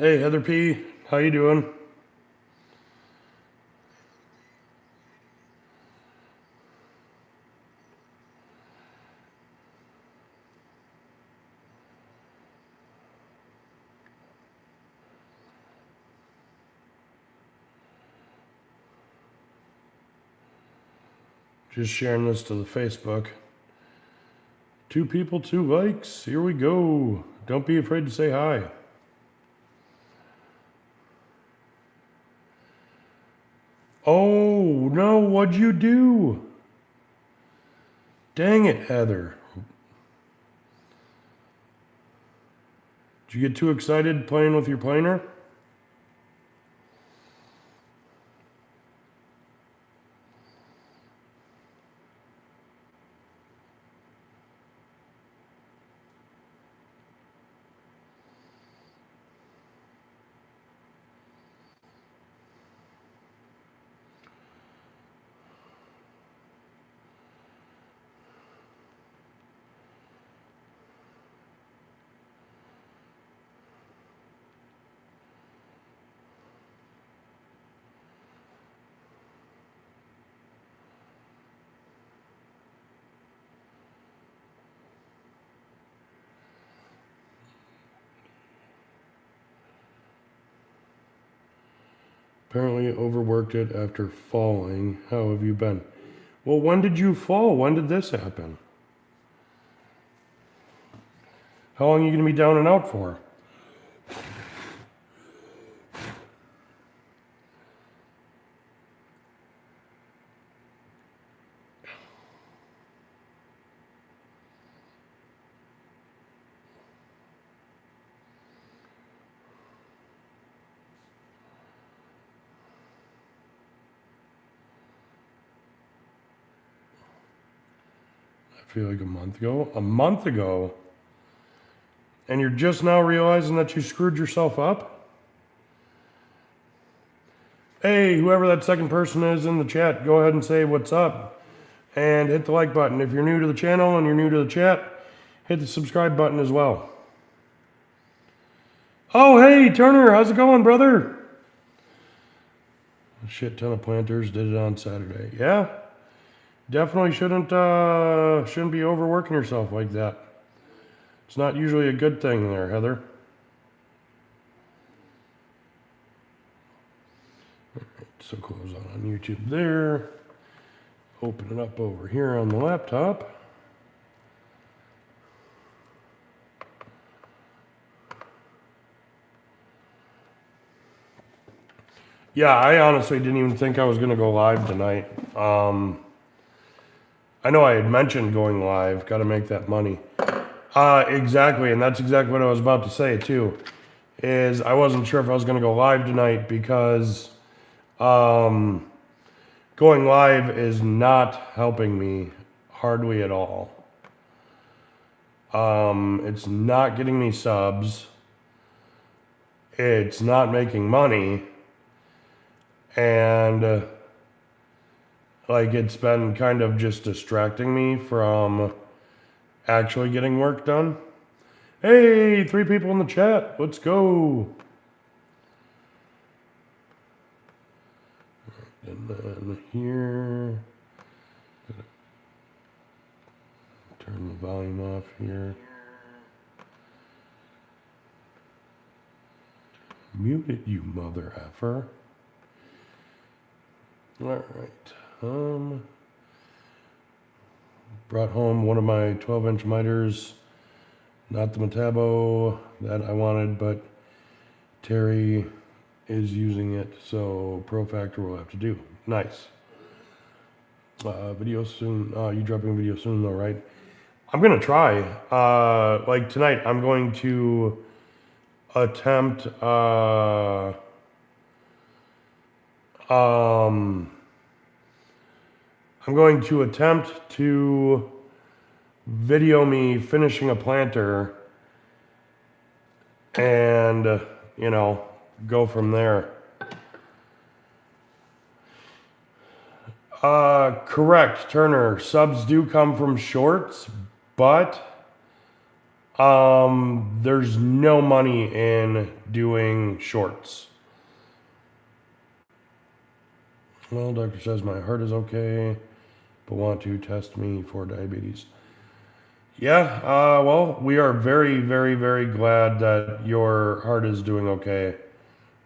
Hey, Heather P. How you doing? Just sharing this to the Facebook. 2 people, 2 likes. Here we go. Don't be afraid to say hi. Oh, no, what'd you do? Dang it, Heather. Did you get too excited playing with your planer? Apparently overworked it after falling. How have you been? Well, when did you fall? When did this happen? How long are you going to be down and out for? I feel like a month ago. A month ago? And you're just now realizing that you screwed yourself up? Hey, whoever that second person is in the chat, go ahead and say what's up and hit the like button. If you're new to the channel and you're new to the chat, hit the subscribe button as well. Oh, hey, Turner, how's it going, brother? A shit ton of planters did it on Saturday. Yeah, definitely shouldn't be overworking yourself like that. It's not usually a good thing there, Heather. So close on YouTube there. Open it up over here on the laptop. Yeah, I honestly didn't even think I was going to go live tonight. I know I had mentioned going live. Got to make that money. Exactly, and that's exactly what I was about to say too. Is I wasn't sure if I was going to go live tonight because going live is not helping me hardly at all. It's not getting me subs. It's not making money. And like it's been kind of just distracting me from actually getting work done. Hey, 3 people in the chat. Let's go. And then here, turn the volume off here. Mute it, you mother effer. All right. Brought home one of my 12-inch miters. Not the Metabo that I wanted, but Terry is using it, so Pro Factor will have to do. Nice. Video soon. You dropping video soon though, right? I'm gonna try. Like tonight, I'm going to attempt. I'm going to attempt to video me finishing a planter and, you know, go from there. Correct, Turner. Subs do come from shorts, but There's no money in doing shorts. Well, doctor says my heart is okay, but want to test me for diabetes. Yeah, well, we are very, very, very glad that your heart is doing okay,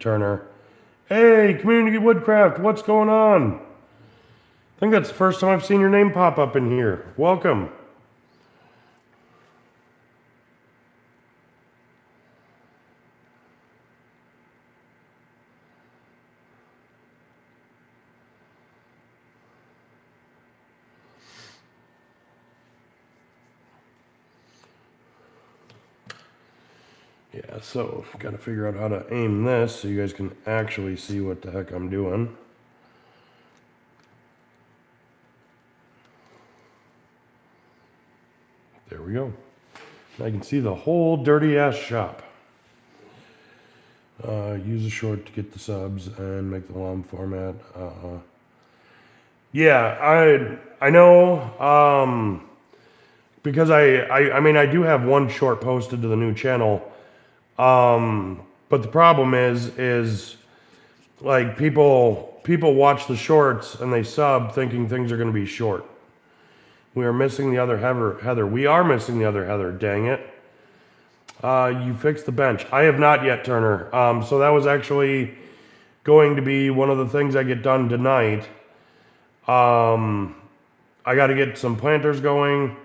Turner. Hey, Community Woodcraft, what's going on? I think that's the first time I've seen your name pop up in here. Welcome. Yeah, so got to figure out how to aim this so you guys can actually see what the heck I'm doing. There we go. I can see the whole dirty ass shop. Use a short to get the subs and make the long format. Yeah, I know. Because I mean I do have one short posted to the new channel. But the problem is like people watch the shorts and they sub thinking things are going to be short. We are missing the other Heather. We are missing the other Heather. Dang it. You fixed the bench. I have not yet, Turner. So that was actually going to be one of the things I get done tonight. I got to get some planters going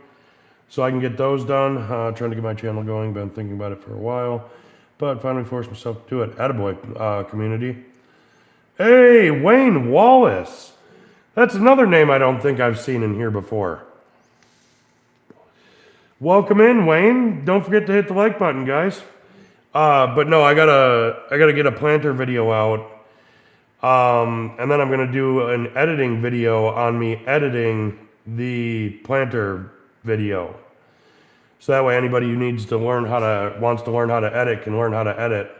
so I can get those done. Trying to get my channel going. Been thinking about it for a while, but finally forced myself to do it. Attaboy, community. Hey, Wayne Wallace. That's another name I don't think I've seen in here before. Welcome in, Wayne. Don't forget to hit the like button, guys. But no, I gotta get a planter video out. And then I'm gonna do an editing video on me editing the planter video. So that way anybody who wants to learn how to edit can learn how to edit.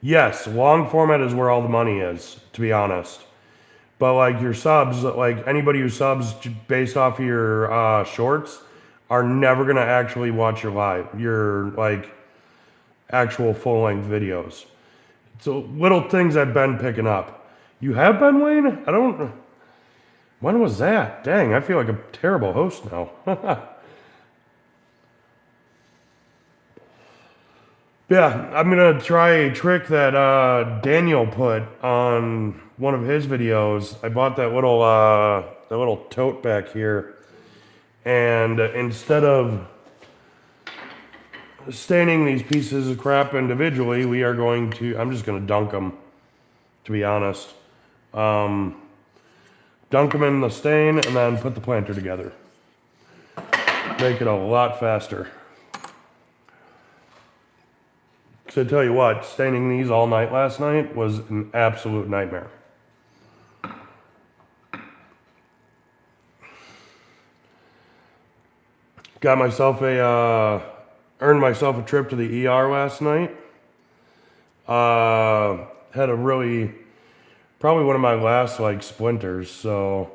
Yes, long format is where all the money is, to be honest. But like your subs, like anybody who subs based off of your shorts are never gonna actually watch your like actual full length videos. So little things I've been picking up. You have been, Wayne? When was that? Dang, I feel like a terrible host now. Yeah, I'm gonna try a trick that Daniel put on one of his videos. I bought that little tote back here, and instead of staining these pieces of crap individually, I'm just gonna dunk them, to be honest. Dunk them in the stain and then put the planter together. Make it a lot faster. So I tell you what, staining these all night last night was an absolute nightmare. Earned myself a trip to the ER last night. Had probably one of my last like splinters, so.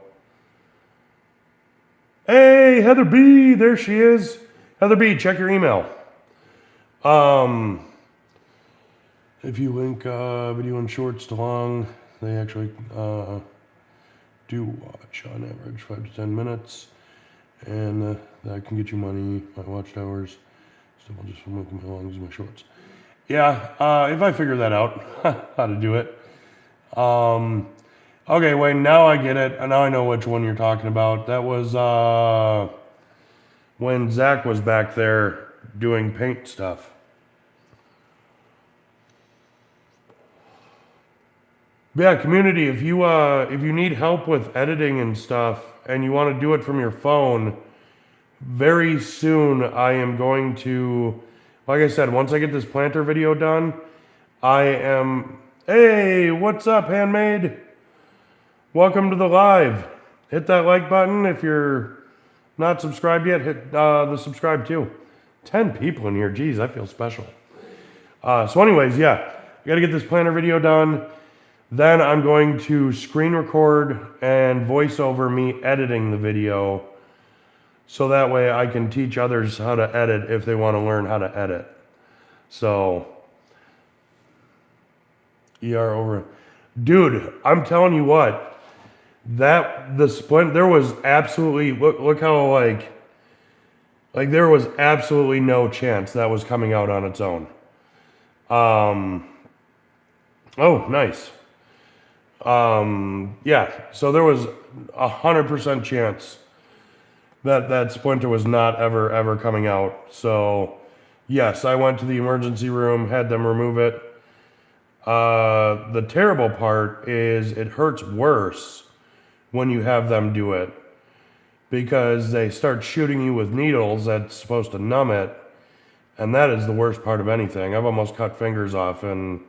Hey, Heather B, there she is. Heather B, check your email. If you link video and shorts to long, they actually do watch on average 5 to 10 minutes, and that can get you money. My watched hours, so I'll just link my longs and my shorts. Yeah, if I figure that out, how to do it. Okay, wait, now I get it. Now I know which one you're talking about. That was when Zach was back there doing paint stuff. Yeah, community, if you need help with editing and stuff and you want to do it from your phone, very soon I am going to, like I said, once I get this planter video done, hey, what's up, Handmade? Welcome to the live. Hit that like button. If you're not subscribed yet, hit the subscribe too. 10 people in here, geez, I feel special. So anyways, yeah, I gotta get this planter video done. Then I'm going to screen record and voice over me editing the video so that way I can teach others how to edit if they want to learn how to edit. So, ER over. Dude, I'm telling you what, the splint, there was absolutely, look how like there was absolutely no chance that was coming out on its own. Oh, nice. Yeah, so there was 100% chance that splinter was not ever coming out. So, yes, I went to the emergency room, had them remove it. The terrible part is it hurts worse when you have them do it because they start shooting you with needles that's supposed to numb it, and that is the worst part of anything. I've almost cut fingers off, and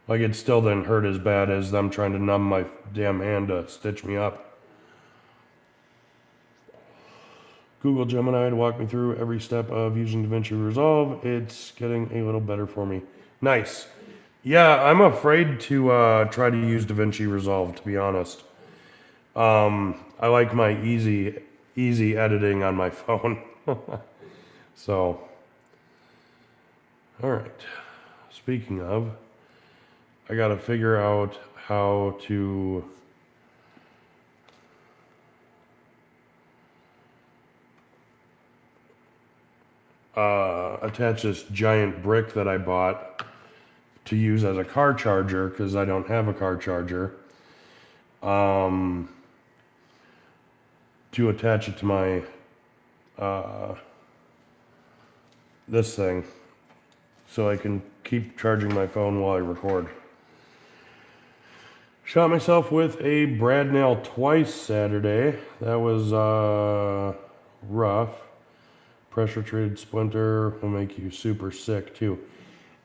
like it still didn't hurt as bad as them trying to numb my damn hand to stitch me up. Google Gemini to walk me through every step of using DaVinci Resolve. It's getting a little better for me. Nice. Yeah, I'm afraid to try to use DaVinci Resolve, to be honest. I like my easy editing on my phone. So, all right. Speaking of, I got to figure out how to attach this giant brick that I bought to use as a car charger because I don't have a car charger. To attach it to my this thing so I can keep charging my phone while I record. Shot myself with a brad nail twice Saturday. That was rough. Pressure treated splinter will make you super sick too.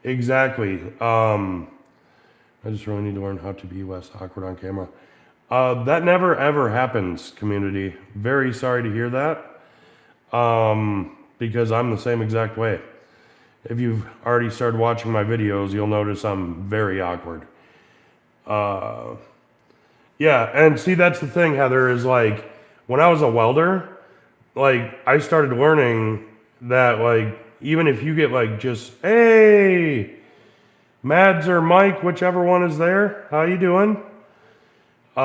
Exactly. I just really need to learn how to be less awkward on camera. That never ever happens, community. Very sorry to hear that. Because I'm the same exact way. If you've already started watching my videos, you'll notice I'm very awkward. Yeah, and see, that's the thing, Heather, is like, when I was a welder, like, I started learning that, like, even if you get, like, just, hey, Mads or Mike, whichever one is there, how you doing? We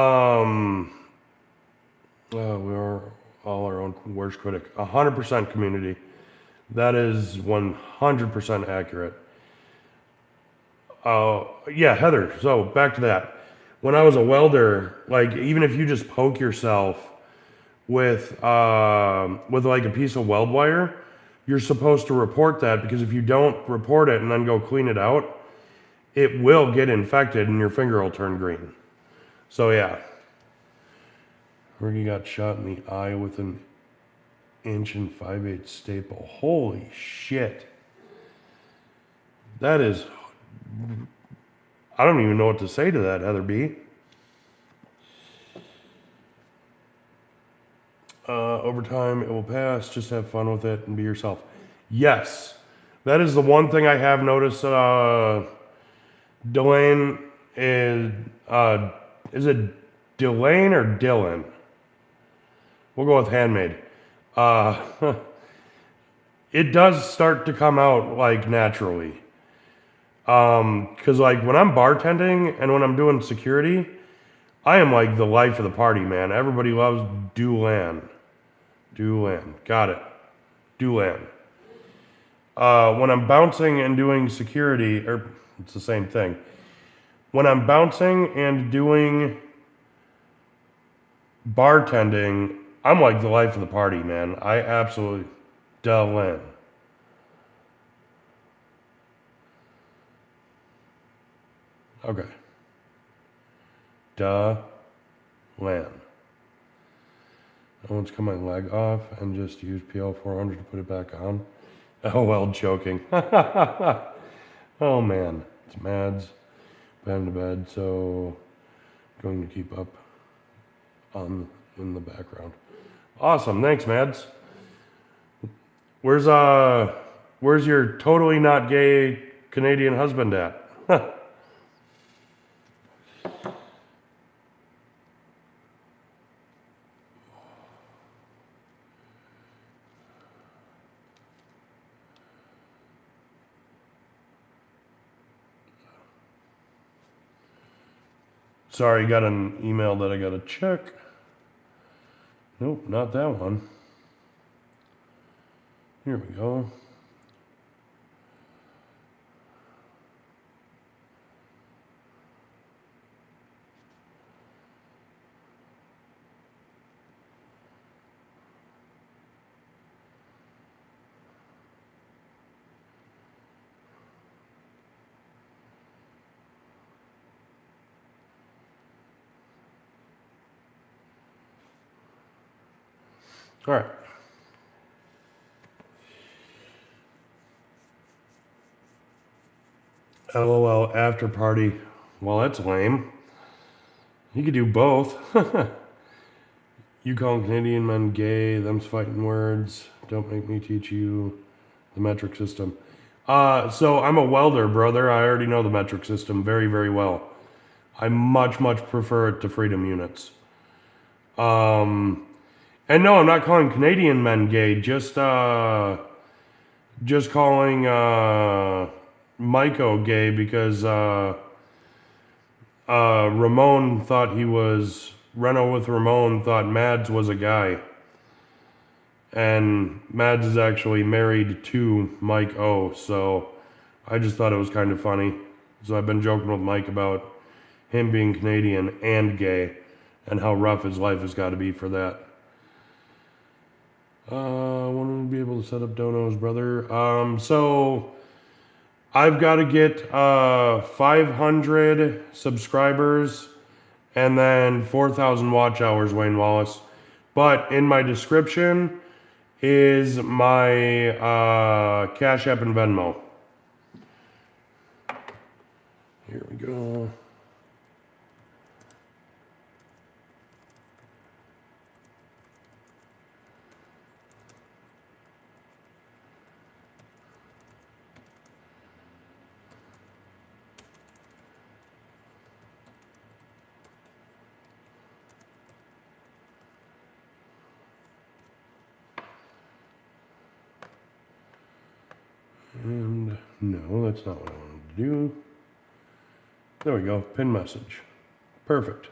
are all our own worst critic. 100% community. That is 100% accurate. Yeah, Heather, so back to that. When I was a welder, like, even if you just poke yourself with like a piece of weld wire, you're supposed to report that, because if you don't report it and then go clean it out, it will get infected and your finger will turn green. So yeah. Ricky got shot in the eye with an 1 5/8 staple. Holy shit. That is, I don't even know what to say to that, Heather B. Over time, it will pass. Just have fun with it and be yourself. Yes, that is the one thing I have noticed. Delane is it Delane or Dylan? We'll go with handmade. It does start to come out like naturally. Cause like when I'm bartending and when I'm doing security, I am like the life of the party, man. Everybody loves Dulan. Got it. Dulan. When I'm bouncing and doing security, or it's the same thing. When I'm bouncing and doing bartending, I'm like the life of the party, man. I absolutely Dulan. Okay. Dulan. I once cut my leg off and just used PL 400 to put it back on. Oh, well, joking. Oh, man. It's Mads. Been to bed, so going to keep up in the background. Awesome. Thanks, Mads. Where's your totally not gay Canadian husband at? Sorry, got an email that I gotta check. Nope, not that one. Here we go. All right. LOL after party. Well, that's lame. You could do both. You call Canadian men gay, them's fighting words. Don't make me teach you the metric system. So I'm a welder, brother. I already know the metric system very, very well. I much, much prefer it to freedom units. And no, I'm not calling Canadian men gay. Just calling Myco gay because Ramon thought he was Reno with Ramon thought Mads was a guy, and Mads is actually married to Mike O. So I just thought it was kind of funny. So I've been joking with Mike about him being Canadian and gay, and how rough his life has got to be for that. Want to be able to set up donos, brother. So I've got to get 500 subscribers and then 4,000 watch hours, Wayne Wallace. But in my description is my Cashapp and Venmo. Here we go. And no, that's not what I wanted to do. There we go, pin message. Perfect.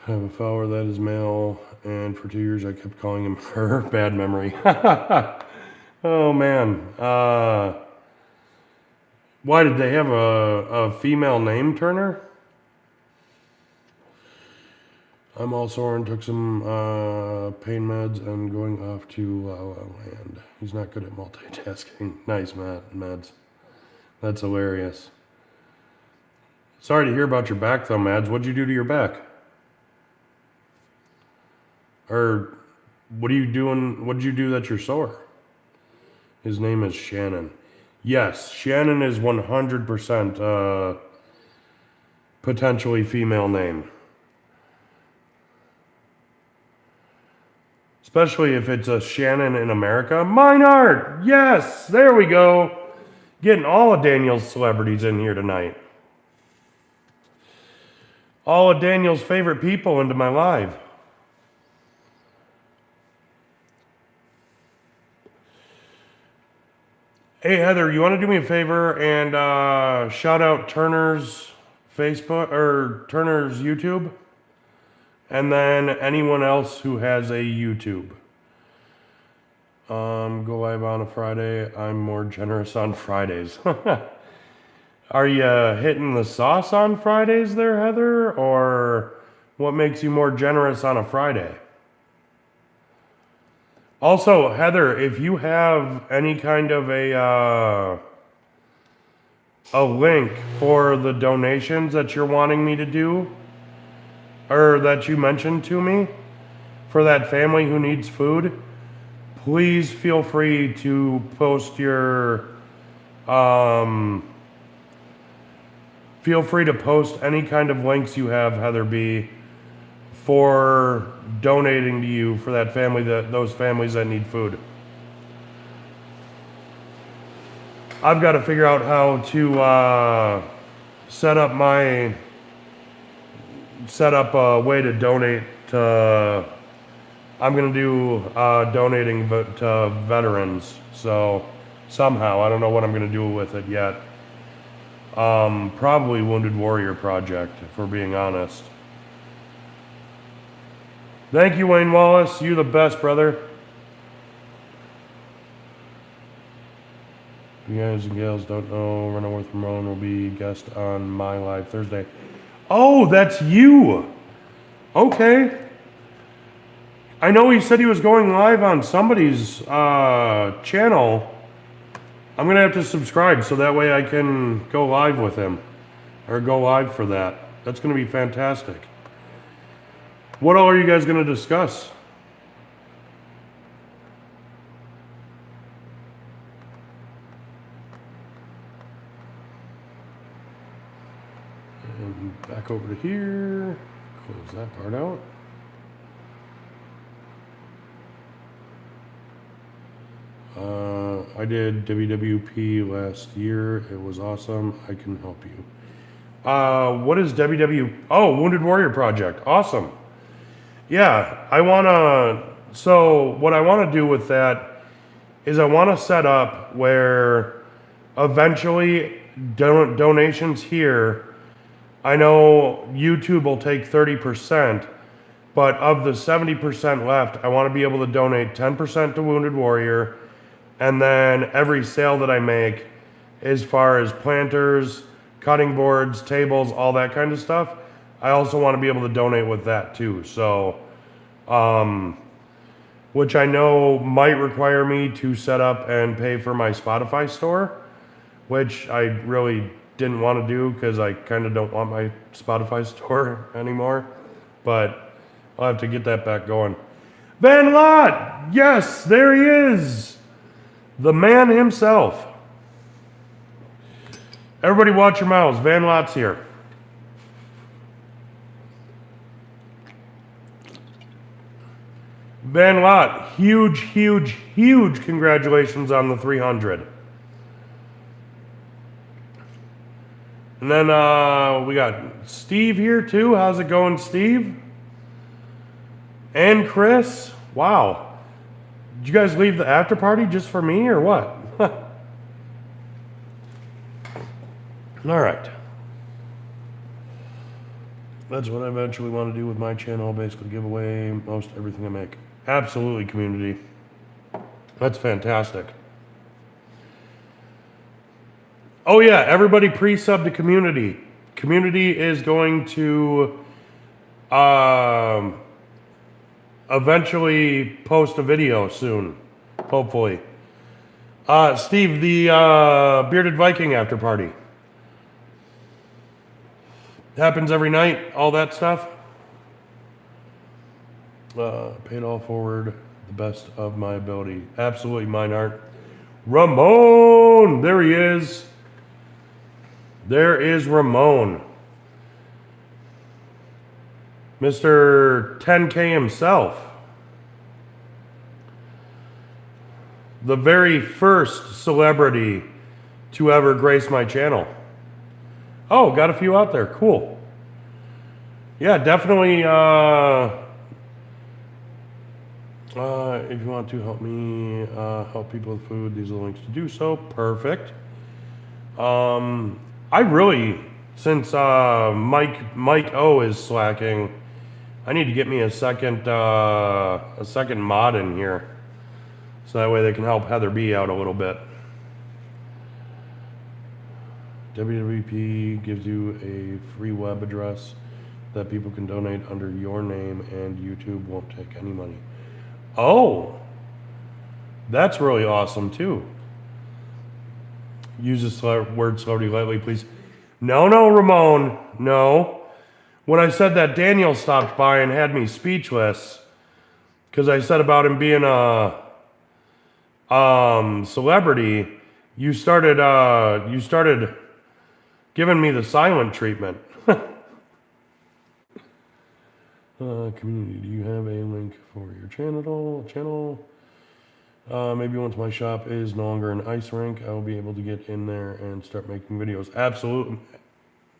I have a follower that is male, and for 2 years I kept calling him her. Bad memory. Oh man. Why did they have a female name, Turner? I'm all sore and took some pain meds and going off to La La Land. He's not good at multitasking. Nice, Mads. That's hilarious. Sorry to hear about your back, though, Mads. What'd you do to your back? Or what are you doing? What did you do that you're sore? His name is Shannon. Yes, Shannon is 100% potentially female name. Especially if it's a Shannon in America. Meinhardt! Yes! There we go. Getting all of Daniel's celebrities in here tonight. All of Daniel's favorite people into my live. Hey, Heather, you want to do me a favor and shout out Turner's Facebook or Turner's YouTube? And then anyone else who has a YouTube. Go live on a Friday. I'm more generous on Fridays. Are you hitting the sauce on Fridays there, Heather? Or what makes you more generous on a Friday? Also, Heather, if you have any kind of a link for the donations that you're wanting me to do, or that you mentioned to me, for that family who needs food, please feel free to post your, feel free to post any kind of links you have, Heather B., for donating to you for that family, those families that need food. I've got to figure out how to set up a way to donate to. I'm gonna do donating to veterans. So somehow I don't know what I'm gonna do with it yet. Probably Wounded Warrior Project, if we're being honest. Thank you, Wayne Wallace. You're the best, brother. You guys and gals don't know, Running with Ramon will be guest on my live Thursday. Oh, that's you. Okay. I know he said he was going live on somebody's channel. I'm going to have to subscribe so that way I can go live with him. Or go live for that. That's going to be fantastic. What all are you guys going to discuss? And back over to here. Close that part out. I did WWP last year. It was awesome. I can help you. What is WW? Oh, Wounded Warrior Project. Awesome. Yeah, I want to... So what I want to do with that is I want to set up where eventually donations here, I know YouTube will take 30%, but of the 70% left, I want to be able to donate 10% to Wounded Warrior, and then every sale that I make, as far as planters, cutting boards, tables, all that kind of stuff, I also want to be able to donate with that too. So, which I know might require me to set up and pay for my Spotify store, which I really didn't want to do because I kind of don't want my Spotify store anymore. But I'll have to get that back going. Van Lot! Yes, there he is! The man himself. Everybody watch your mouths. Van Lot's here. Van Lot, huge, huge, huge congratulations on the 300. And then we got Steve here too. How's it going, Steve? And Chris. Wow. Did you guys leave the after party just for me or what? All right. That's what I eventually want to do with my channel. Basically give away most everything I make. Absolutely, community. That's fantastic. Oh yeah, everybody pre-sub to community. Community is going to eventually post a video soon, hopefully. Steve, the Bearded Viking after party. Happens every night, all that stuff. Pay it all forward, the best of my ability. Absolutely, Meinhardt. Ramon! There he is. There is Ramon. Mr. 10K himself. The very first celebrity to ever grace my channel. Oh, got a few out there. Cool. Yeah, definitely. If you want to help me help people with food, these are the links to do so. Perfect. I really, since Mike O is slacking, I need to get me a second mod in here, so that way they can help Heather B out a little bit. WWP gives you a free web address that people can donate under your name, and YouTube won't take any money. Oh, that's really awesome too. Use this word celebrity lightly, please. No, Ramon, no. When I said that, Daniel stopped by and had me speechless because I said about him being a celebrity. You started giving me the silent treatment. Community, do you have a link for your channel? Maybe once my shop is no longer an ice rink, I will be able to get in there and start making videos. Absolutely.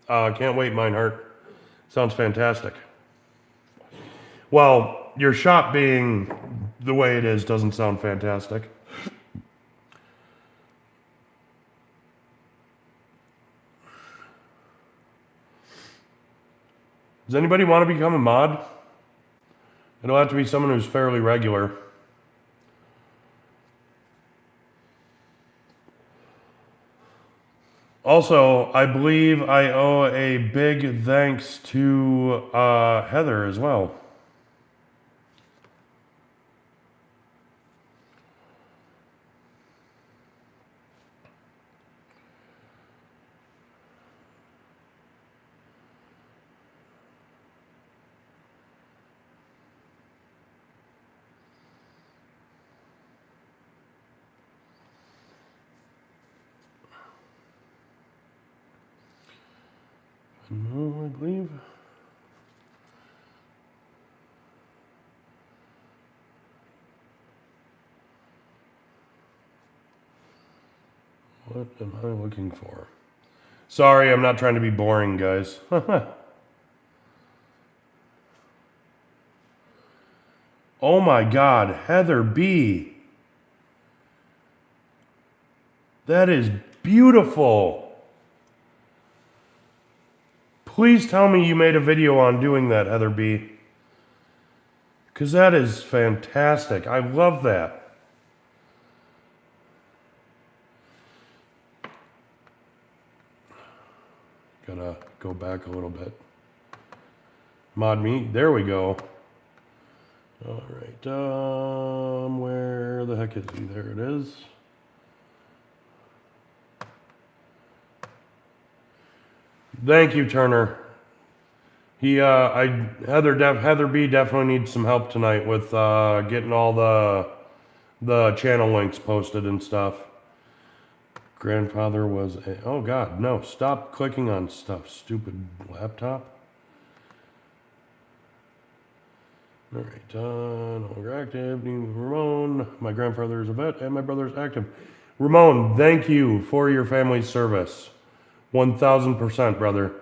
Can't wait, Meinhardt. Sounds fantastic. Well, your shop being the way it is doesn't sound fantastic. Does anybody want to become a mod? It'll have to be someone who's fairly regular. Also, I believe I owe a big thanks to Heather as well. No, I believe. What am I looking for? Sorry, I'm not trying to be boring, guys. Oh my God, Heather B. That is beautiful. Please tell me you made a video on doing that, Heather B. Because that is fantastic. I love that. Gotta go back a little bit. Mod me. There we go. All right. Where the heck is he? There it is. Thank you, Turner. Heather B definitely needs some help tonight with getting all the channel links posted and stuff. Grandfather was oh God, no! Stop clicking on stuff, stupid laptop. All right, no longer active. Ramon, my grandfather is a vet, and my brother is active. Ramon, thank you for your family's service. 1000%, brother.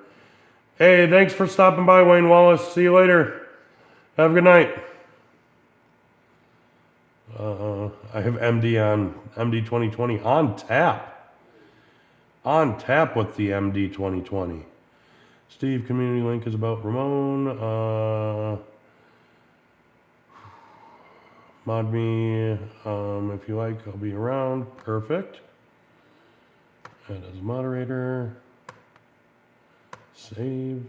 Hey, thanks for stopping by, Wayne Wallace. See you later. Have a good night. I have MD 2020 on tap. On tap with the MD 2020. Steve, community link is about Ramon. Mod me if you like. I'll be around. Perfect. Add as a moderator. Save.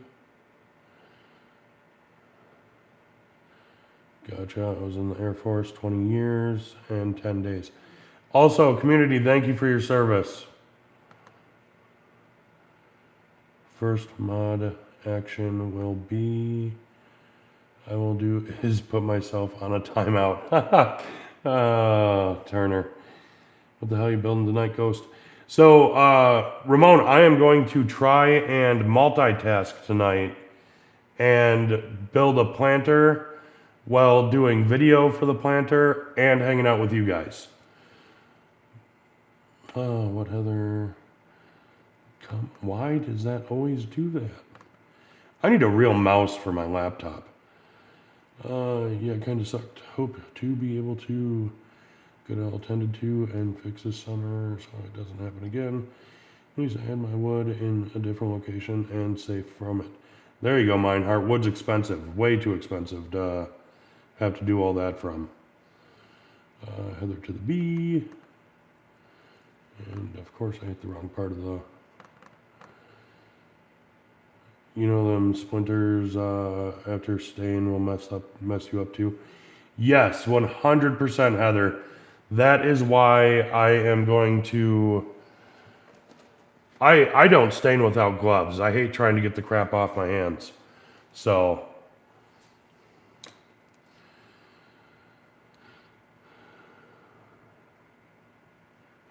Gotcha. I was in the Air Force 20 years and 10 days. Also, community, thank you for your service. First mod action will be, I will do is put myself on a timeout. Turner. What the hell are you building tonight, Ghost? So, Ramon, I am going to try and multitask tonight and build a planter while doing video for the planter and hanging out with you guys. Oh, what Heather? Why does that always do that? I need a real mouse for my laptop. Yeah, it kind of sucked. Hope to be able to get it all tended to and fix this summer so it doesn't happen again. Please add my wood in a different location and safe from it. There you go, Mineheart. Wood's expensive. Way too expensive to have to do all that from. Heather to the B. And of course I hit the wrong part of the... You know them splinters after staying will mess you up too. Yes, 100% Heather. That is why I am going to... I don't stain without gloves. I hate trying to get the crap off my hands. So...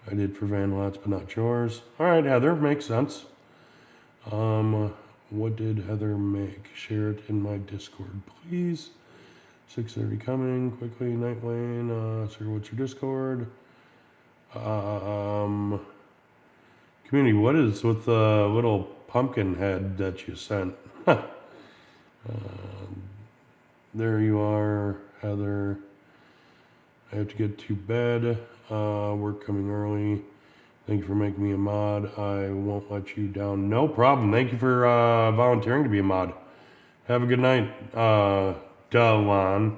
I did for Vandalots, but not yours. All right, Heather, makes sense. What did Heather make? Share it in my Discord, please. 6:30 coming, quickly, Nightwayne. Sir, what's your Discord? Community, what is with the little pumpkin head that you sent? There you are, Heather. I have to get to bed. Work coming early. Thank you for making me a mod. I won't let you down. No problem. Thank you for volunteering to be a mod. Have a good night, Delan.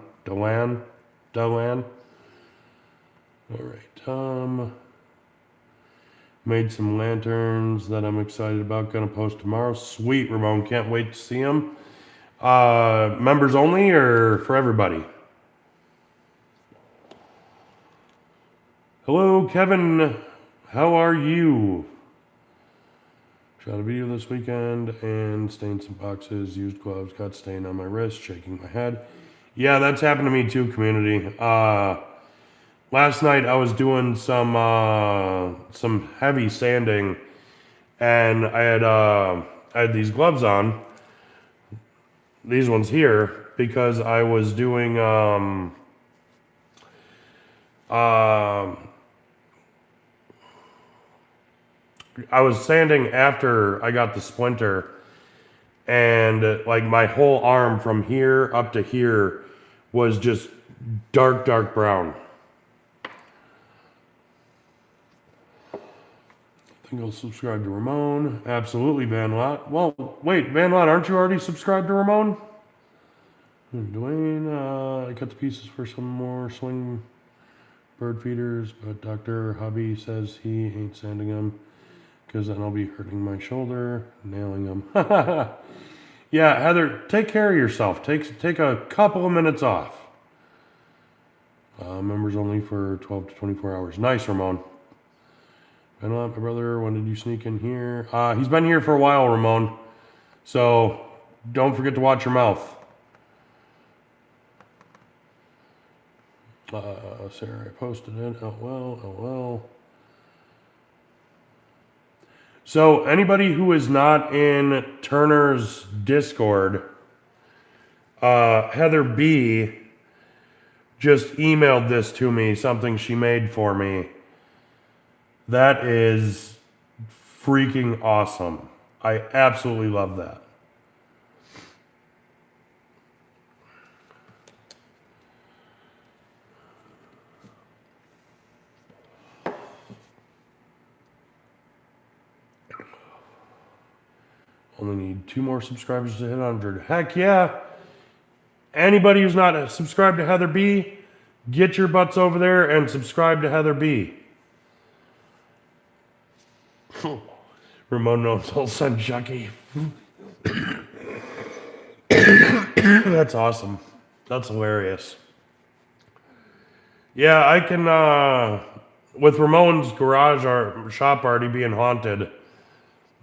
All right. Made some lanterns that I'm excited about. Gonna post tomorrow. Sweet, Ramon. Can't wait to see them. Members only or for everybody? Hello, Kevin. How are you? Shot a video this weekend and stained some boxes. Used gloves. Got stain on my wrist. Shaking my head. Yeah, that's happened to me too, community. Last night I was doing some heavy sanding, and I had these gloves on, these ones here, because I was doing I was sanding after I got the splinter, and like my whole arm from here up to here was just dark brown. I think I'll subscribe to Ramon. Absolutely, Van Lot. Well, wait, Van Lot, aren't you already subscribed to Ramon? Dwayne, I cut the pieces for some more swing bird feeders, but Dr. Hubby says he ain't sanding them because then I'll be hurting my shoulder, nailing them. Yeah, Heather, take care of yourself. Take a couple of minutes off. Members only for 12 to 24 hours. Nice, Ramon. My brother, when did you sneak in here? He's been here for a while, Ramon. So don't forget to watch your mouth. Sarah, I posted it. Oh well. So anybody who is not in Turner's Discord, Heather B just emailed this to me, something she made for me. That is freaking awesome. I absolutely love that. Only need 2 more subscribers to hit 100. Heck yeah. Anybody who's not subscribed to Heather B, get your butts over there and subscribe to Heather B. Ramon knows I'll send Chucky. That's awesome. That's hilarious. Yeah, I can, with Ramon's garage or shop already being haunted,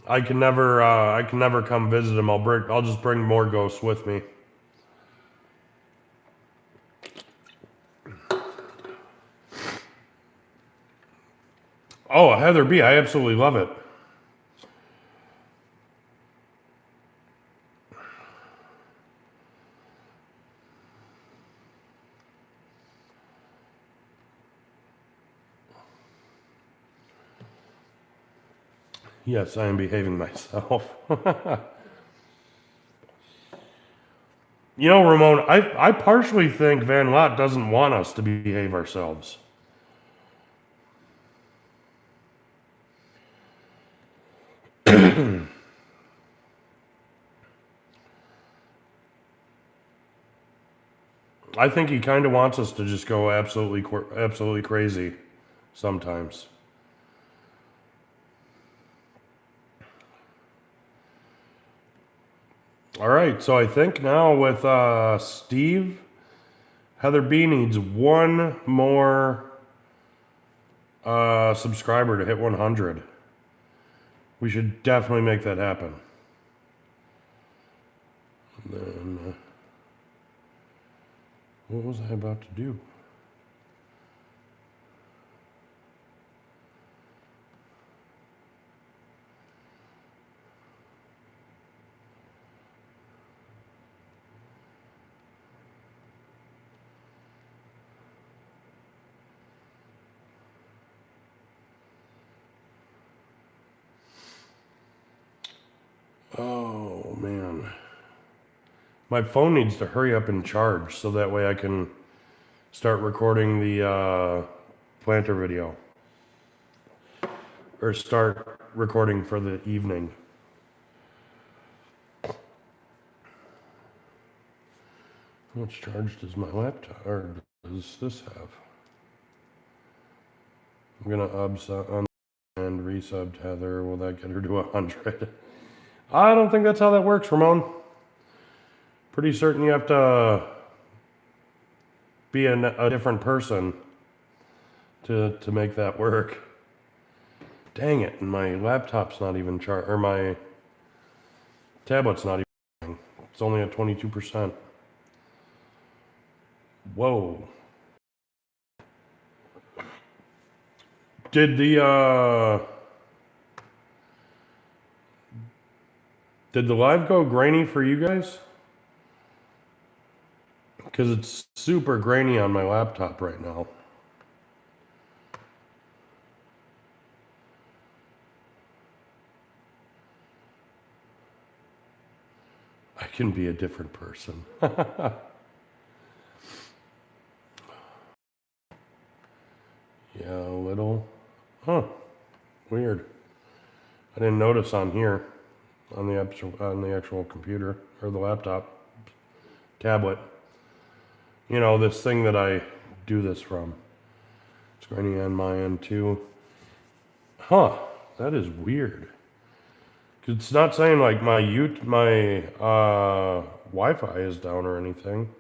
I can never come visit him. I'll just bring more ghosts with me. Oh, Heather B, I absolutely love it. Yes, I am behaving myself. You know, Ramon, I partially think Van Lot doesn't want us to behave ourselves. I think he kind of wants us to just go absolutely crazy sometimes. All right, so I think now with Steve, Heather B needs 1 more subscriber to hit 100. We should definitely make that happen. And then, what was I about to do? Oh, man. My phone needs to hurry up and charge so that way I can start recording the planter video. Or start recording for the evening. How much charge does my laptop, or does this have? I'm gonna unsub and resub Heather. Will that get her to 100? I don't think that's how that works, Ramon. Pretty certain you have to be a different person to make that work. Dang it, and my laptop's not even or my tablet's not even, it's only at 22%. Whoa. Did the live go grainy for you guys? Because it's super grainy on my laptop right now. I can be a different person. Yeah, a little. Huh. Weird. I didn't notice on here, on the actual computer or the laptop, tablet. You know, this thing that I do this from. It's grainy on my end too. Huh. That is weird. 'Cause it's not saying like my Wi-Fi is down or anything.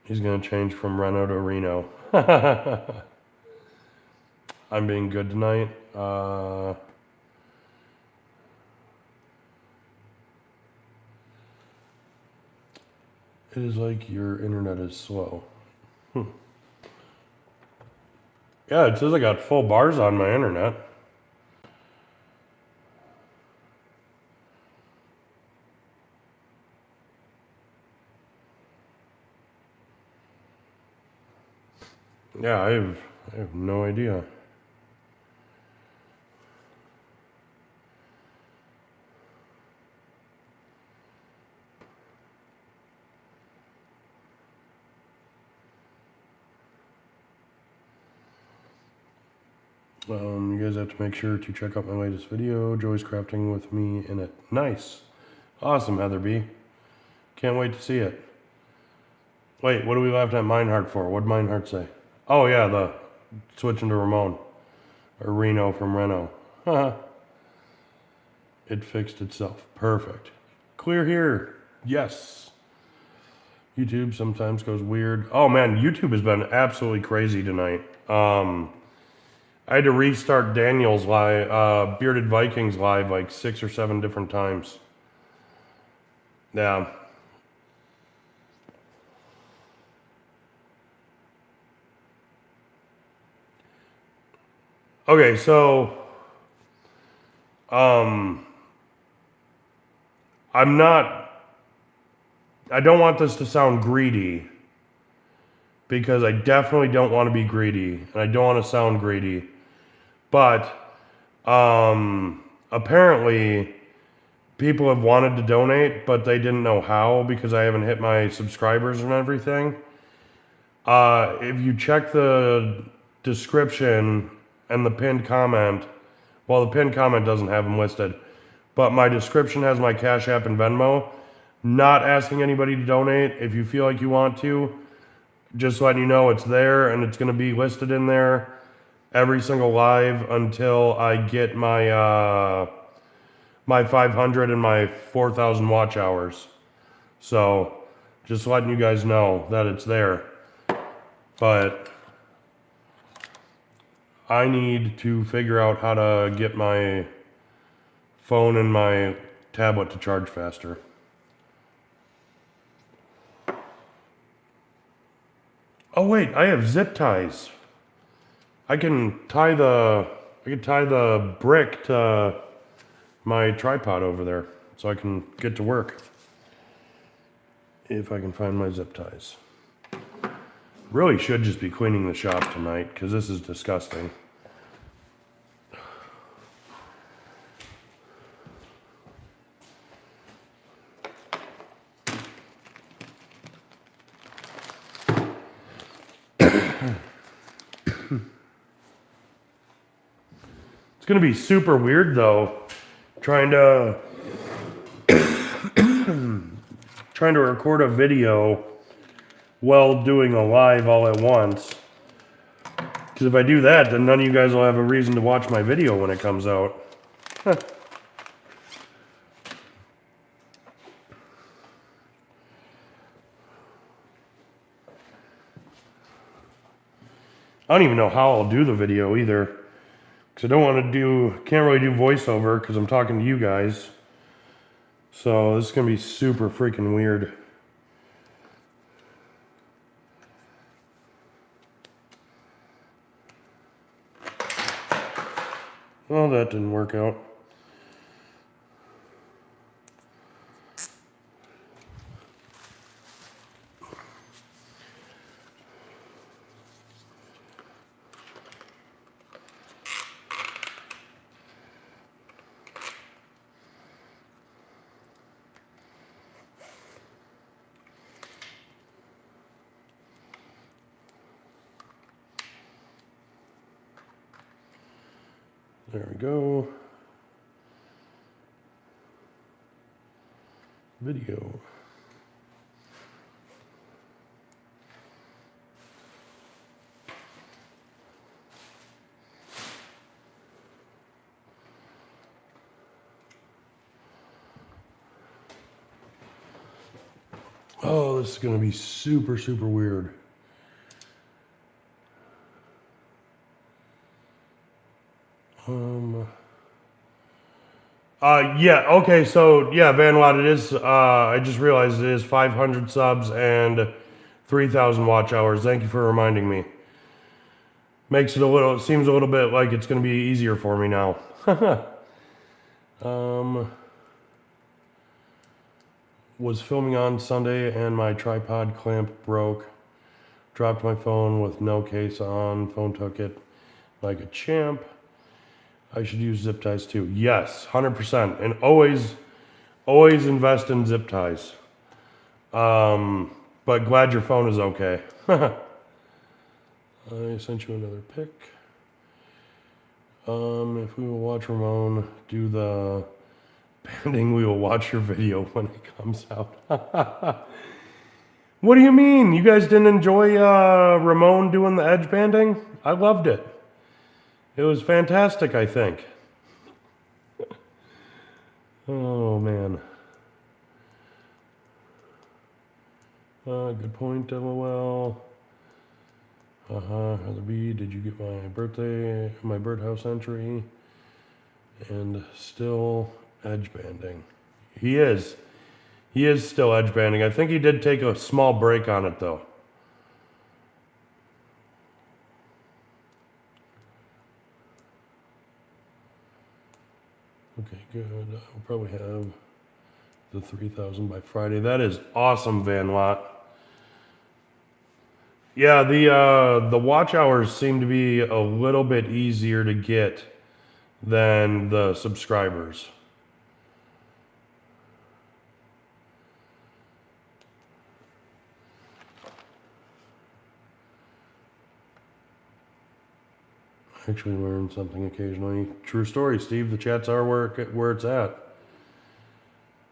He's gonna change from Reno to Reno. I'm being good tonight. It is like your internet is slow. Yeah, it says I got full bars on my internet. Yeah, I have no idea. You guys have to make sure to check out my latest video. Joey's crafting with me in it. Nice. Awesome, Heather B. Can't wait to see it. Wait, what do we left at Mineheart for? What'd Mineheart say? Oh yeah, the switching to Ramon. Or Reno from Reno. It fixed itself. Perfect. Clear here. Yes. YouTube sometimes goes weird. Oh man, YouTube has been absolutely crazy tonight. I had to restart Daniel's live, Bearded Vikings live like 6 or 7 different times. Yeah. Okay, so I don't want this to sound greedy because I definitely don't want to be greedy and I don't want to sound greedy. But apparently people have wanted to donate, but they didn't know how because I haven't hit my subscribers and everything. If you check the description and the pinned comment, well, the pinned comment doesn't have them listed, but my description has my Cash App and Venmo. Not asking anybody to donate. If you feel like you want to, just letting you know it's there and it's going to be listed in there every single live until I get my my 500 and my 4,000 watch hours. So just letting you guys know that it's there. But I need to figure out how to get my phone and my tablet to charge faster. Oh wait, I have zip ties. I can tie the brick to my tripod over there so I can get to work. If I can find my zip ties. Really should just be cleaning the shop tonight because this is disgusting. It's gonna be super weird though, trying to trying to record a video while doing a live all at once. Because if I do that, then none of you guys will have a reason to watch my video when it comes out. I don't even know how I'll do the video either. Because I don't want to can't really do voiceover because I'm talking to you guys. So this is going to be super freaking weird. Well, that didn't work out. There we go. Video. Oh, this is going to be super, super weird. Yeah, okay, so, yeah, Vanlot, it is, I just realized it is 500 subs and 3,000 watch hours. Thank you for reminding me. Makes it it seems a little bit like it's going to be easier for me now. Was filming on Sunday and my tripod clamp broke. Dropped my phone with no case on. Phone took it like a champ. I should use zip ties too. Yes, 100%. And always invest in zip ties. But glad your phone is okay. I sent you another pic. If we will watch Ramon do the banding, we will watch your video when it comes out. What do you mean? You guys didn't enjoy Ramon doing the edge banding? I loved it. It was fantastic, I think. Oh, man. Good point, LOL. Heather B, did you get my birdhouse entry? And still edge banding. He is still edge banding. I think he did take a small break on it, though. Okay, good. I'll probably have the 3,000 by Friday. That is awesome, Vanlot. Yeah, the watch hours seem to be a little bit easier to get than the subscribers. Actually learn something occasionally. True story, Steve. The chats are where it's at.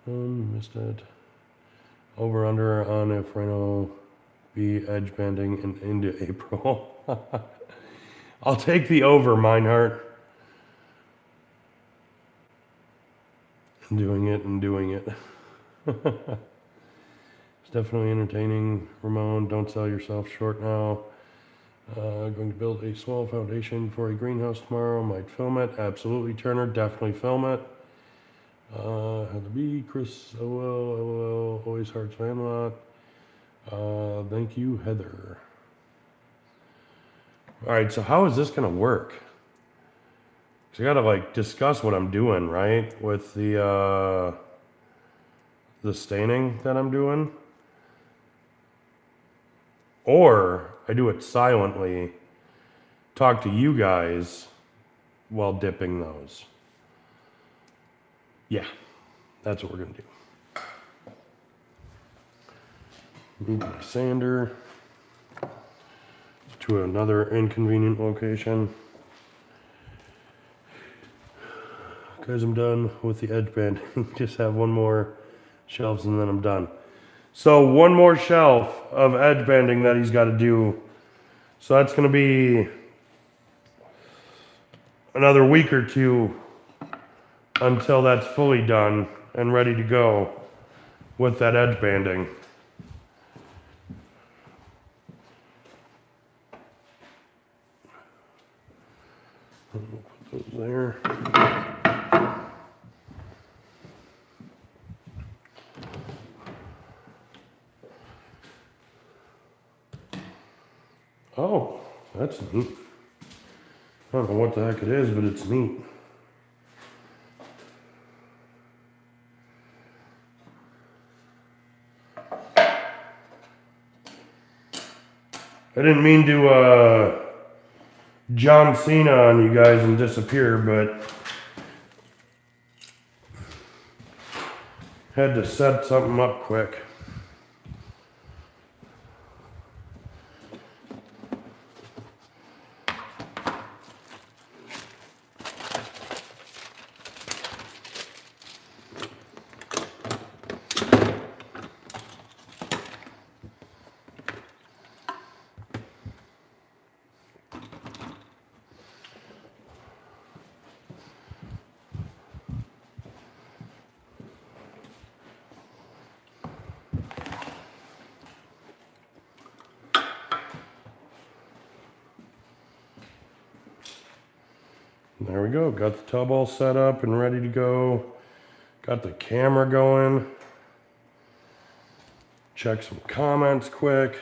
Missed it. Over under on if Rhino be edge banding into April. I'll take the over, Meinhardt. Doing it. It's definitely entertaining. Ramon, don't sell yourself short now. Going to build a small foundation for a greenhouse tomorrow. Might film it. Absolutely, Turner. Definitely film it. Heather B, Chris, LOL, always hearts Vanlot. Thank you, Heather. All right, so how is this going to work? Because I got to discuss what I'm doing, right? With the staining that I'm doing. Or I do it silently, talk to you guys while dipping those. Yeah, that's what we're going to do. Move my sander to another inconvenient location. Guys, I'm done with the edge banding. Just have one more shelves and then I'm done. So one more shelf of edge banding that he's got to do. So that's going to be another week or two until that's fully done and ready to go with that edge banding. Put those there. Oh, that's neat. I don't know what the heck it is, but it's neat. I didn't mean to John Cena on you guys and disappear, but had to set something up quick. There we go. Got the tub all set up and ready to go. Got the camera going. Check some comments quick.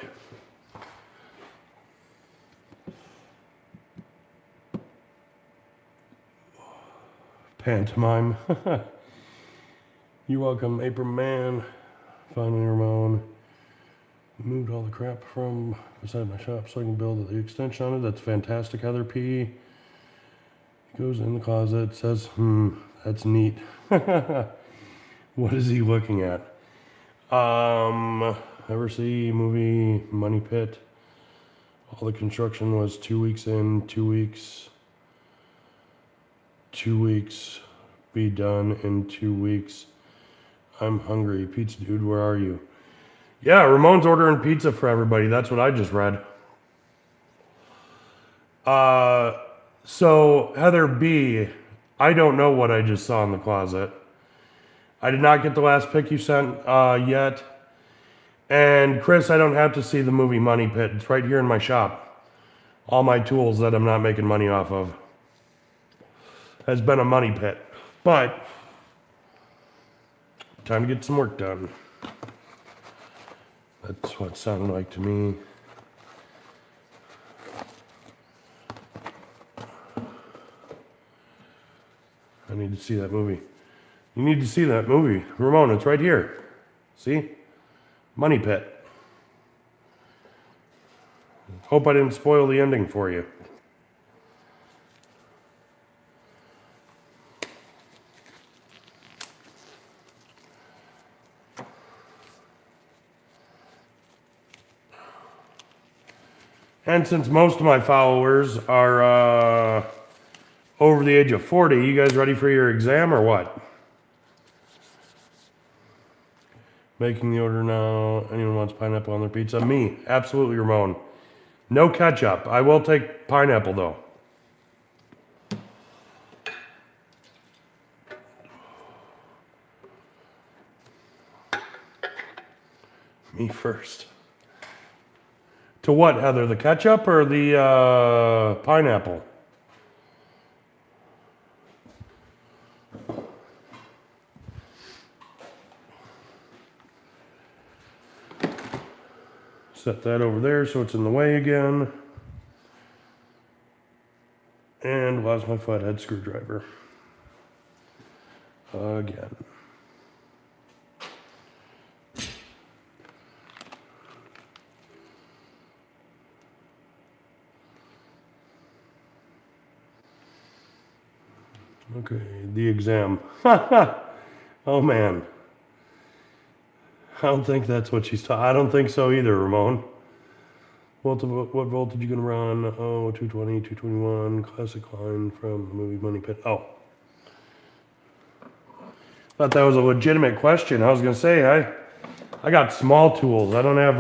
Pantomime. You're welcome, April Man. Finally, Ramon. Moved all the crap from beside my shop so I can build the extension on it. That's fantastic, Heather P. Goes in the closet, says, that's neat. What is he looking at? Ever see movie Money Pit? All the construction was 2 weeks in, 2 weeks. 2 weeks. Be done in 2 weeks. I'm hungry. Pizza dude, where are you? Yeah, Ramon's ordering pizza for everybody. That's what I just read. So, Heather B., I don't know what I just saw in the closet. I did not get the last pic you sent yet. And Chris, I don't have to see the movie Money Pit. It's right here in my shop. All my tools that I'm not making money off of has been a money pit. But, time to get some work done. That's what it sounded like to me. I need to see that movie. You need to see that movie. Ramon, it's right here. See? Money Pit. Hope I didn't spoil the ending for you. And since most of my followers are over the age of 40, you guys ready for your exam or what? Making the order now. Anyone wants pineapple on their pizza? Me. Absolutely, Ramon. No ketchup. I will take pineapple, though. Me first. To what, Heather? The ketchup or the pineapple? Set that over there so it's in the way again. And lost my flathead screwdriver. Again. Okay, the exam. Oh man. I don't think that's what she's talking. I don't think so either, Ramon. What voltage you gonna run? Oh, 220, 221, classic line from the movie Money Pit. Oh. Thought that was a legitimate question. I was gonna say, I got small tools. I don't have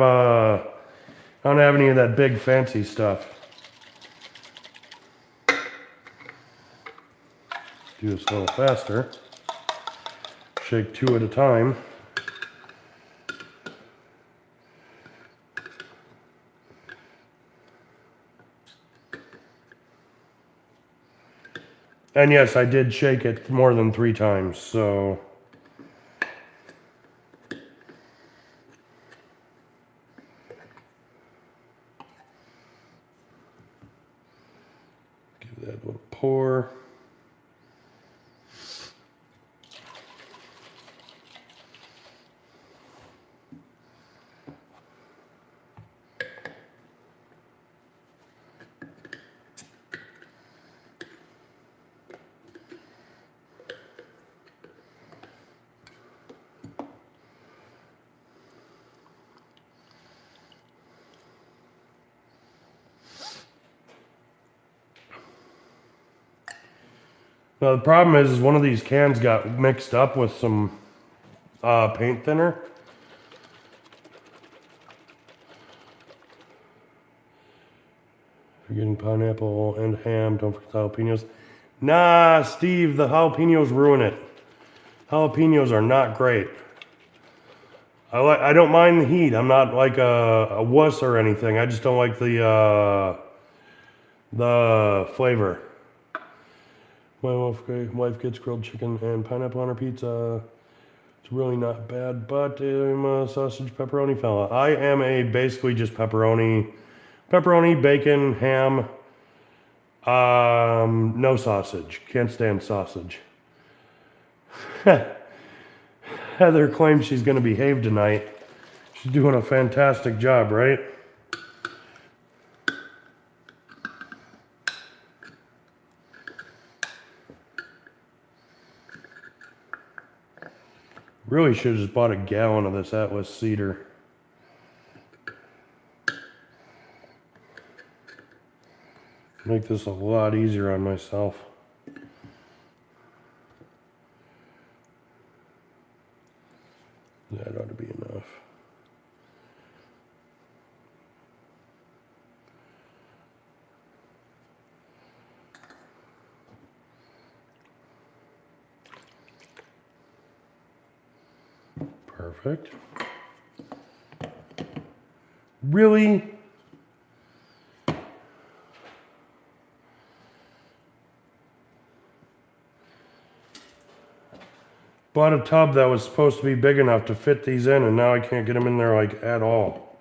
any of that big fancy stuff. Do this a little faster. Shake 2 at a time. And yes, I did shake it more than 3 times, so. Give that a little pour. Now the problem is one of these cans got mixed up with some paint thinner. Forgetting pineapple and ham. Don't forget the jalapenos. Nah, Steve, the jalapenos ruin it. Jalapenos are not great. I don't mind the heat. I'm not like a wuss or anything. I just don't like the flavor. My wife gets grilled chicken and pineapple on her pizza. It's really not bad, but I'm a sausage pepperoni fella. I am basically just pepperoni, bacon, ham. No sausage. Can't stand sausage. Heather claims she's going to behave tonight. She's doing a fantastic job, right? Really should have just bought a gallon of this Atlas cedar. Make this a lot easier on myself. That ought to be enough. Perfect. Really? Bought a tub that was supposed to be big enough to fit these in, and now I can't get them in there like at all.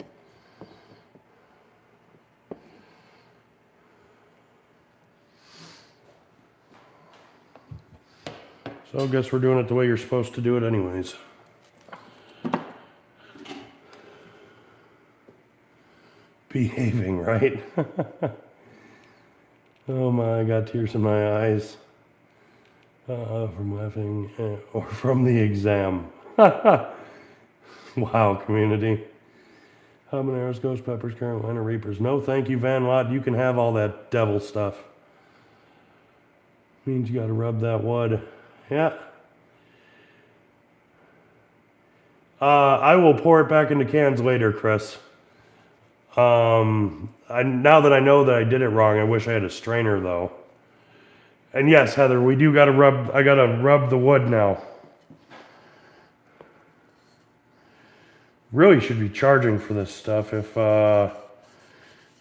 So I guess we're doing it the way you're supposed to do it anyways. Behaving, right? Oh my, I got tears in my eyes. From laughing or from the exam. Wow, community. Habaneros, ghost peppers, Carolina Reapers. No, thank you, Van Lot. You can have all that devil stuff. Means you gotta rub that wood. Yeah. I will pour it back into cans later, Chris. Now that I know that I did it wrong, I wish I had a strainer though. And yes, Heather, we do gotta rub, I gotta rub the wood now. Really should be charging for this stuff if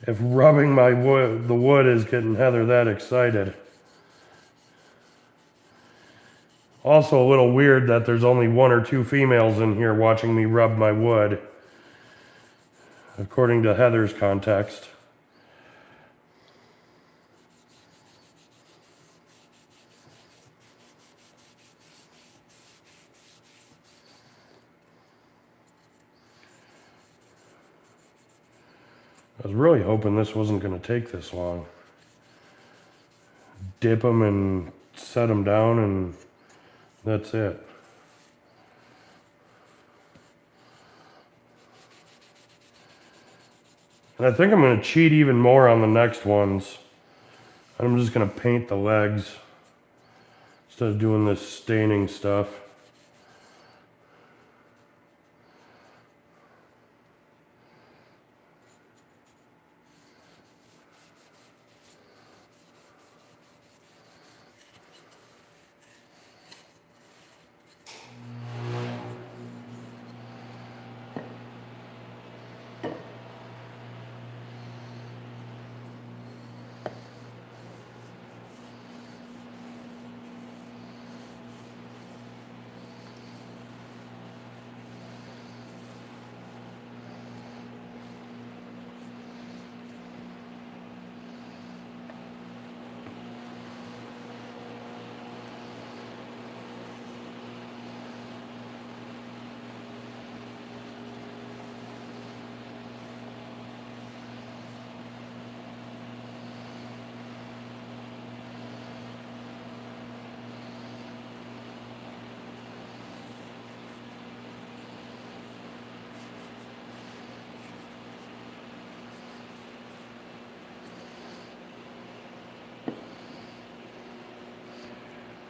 rubbing the wood is getting Heather that excited. Also a little weird that there's only 1 or 2 females in here watching me rub my wood, according to Heather's context. I was really hoping this wasn't going to take this long. Dip them and set them down and that's it. And I think I'm going to cheat even more on the next ones. I'm just going to paint the legs instead of doing this staining stuff.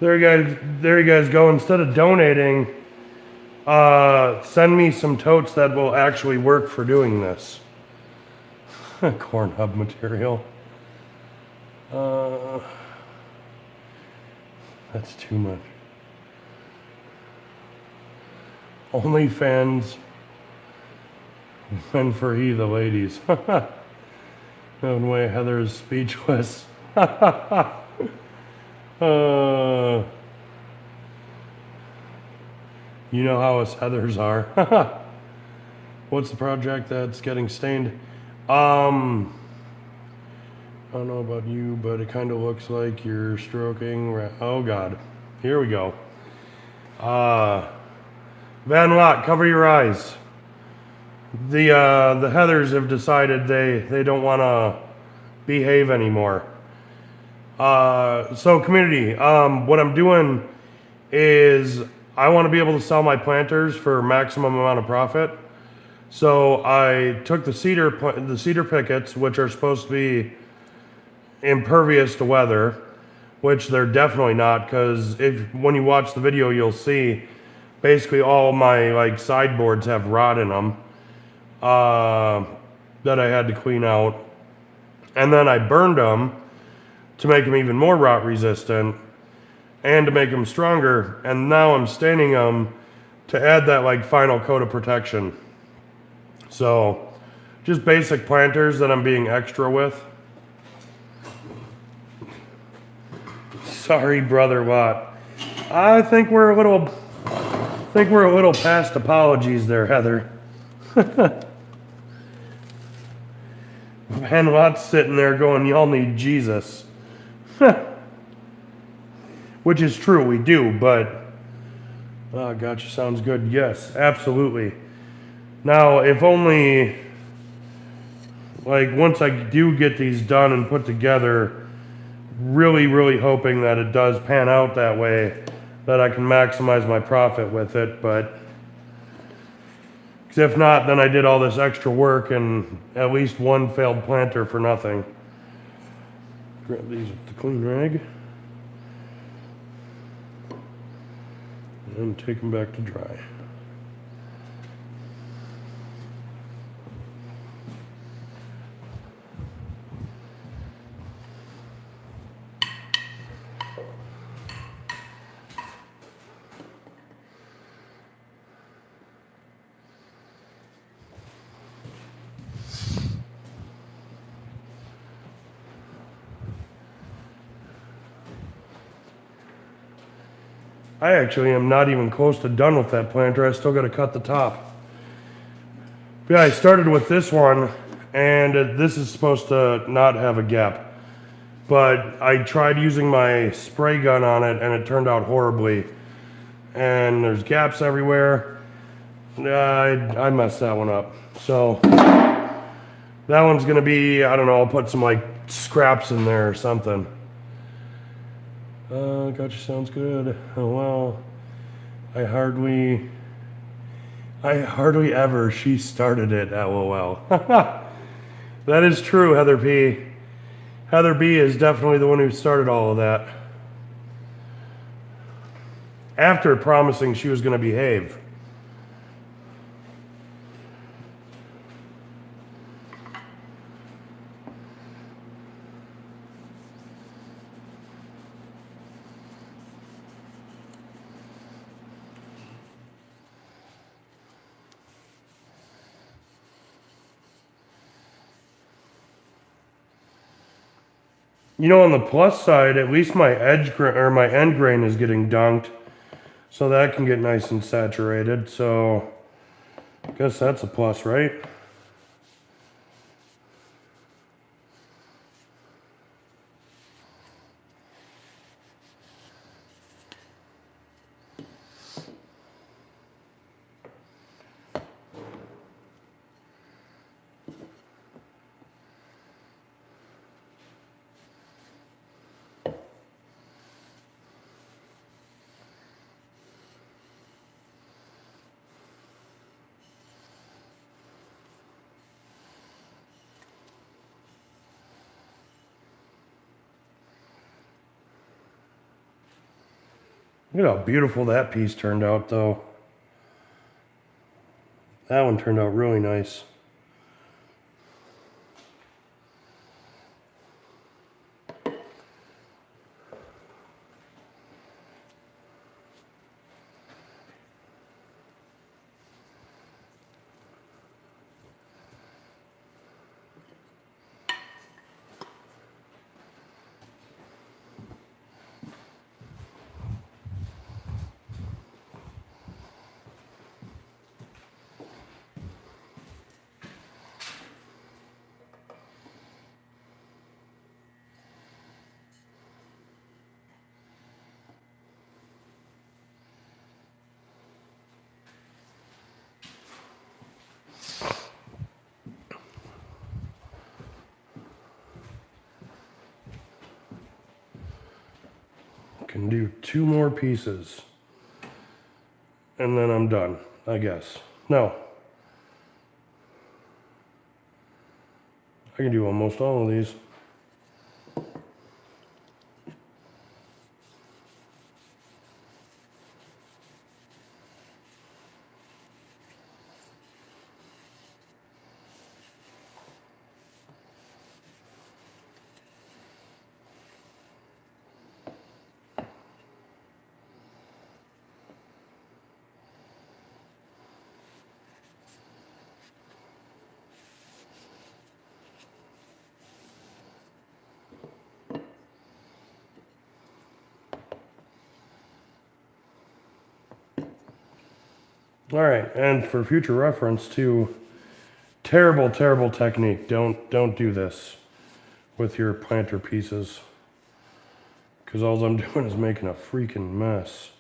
There you guys go. Instead of donating, send me some totes that will actually work for doing this. Corn hub material. That's too much. OnlyFans. And for the ladies. No way, Heather's speechless. You know how us Heathers are. What's the project that's getting stained? I don't know about you, but it kind of looks like you're stroking. Oh God, here we go. Van Lot, cover your eyes. The Heathers have decided they don't want to behave anymore. So community, what I'm doing is I want to be able to sell my planters for maximum amount of profit. So I took the cedar pickets, which are supposed to be impervious to weather, which they're definitely not, because when you watch the video, you'll see basically all my like sideboards have rot in them that I had to clean out, and then I burned them to make them even more rot resistant and to make them stronger, and now I'm staining them to add that like final coat of protection. So just basic planters that I'm being extra with. Sorry, brother Watt. I think we're a little past apologies there, Heather. Van Watt's sitting there going, y'all need Jesus. Which is true, we do, but gotcha, sounds good. Yes, absolutely. Now, if only, like, once I do get these done and put together, really, really hoping that it does pan out that way, that I can maximize my profit with it, but if not, then I did all this extra work and at least one failed planter for nothing. Grab these with the clean rag. And take them back to dry. I actually am not even close to done with that planter. I still got to cut the top. But yeah, I started with this one, and this is supposed to not have a gap. But I tried using my spray gun on it, and it turned out horribly. And there's gaps everywhere. I messed that one up. So that one's going to be, I don't know, I'll put some like scraps in there or something. Gotcha, sounds good. Oh, well, I hardly ever, she started it, LOL. That is true, Heather P. Heather B is definitely the one who started all of that. After promising she was going to behave. You know, on the plus side, at least my end grain is getting dunked, so that can get nice and saturated. So, I guess that's a plus, right? Look at how beautiful that piece turned out, though. That one turned out really nice. Can do 2 more pieces. And then I'm done, I guess. No. I can do almost all of these. All right, and for future reference too, terrible, terrible technique. Don't do this with your planter pieces, because all I'm doing is making a freaking mess.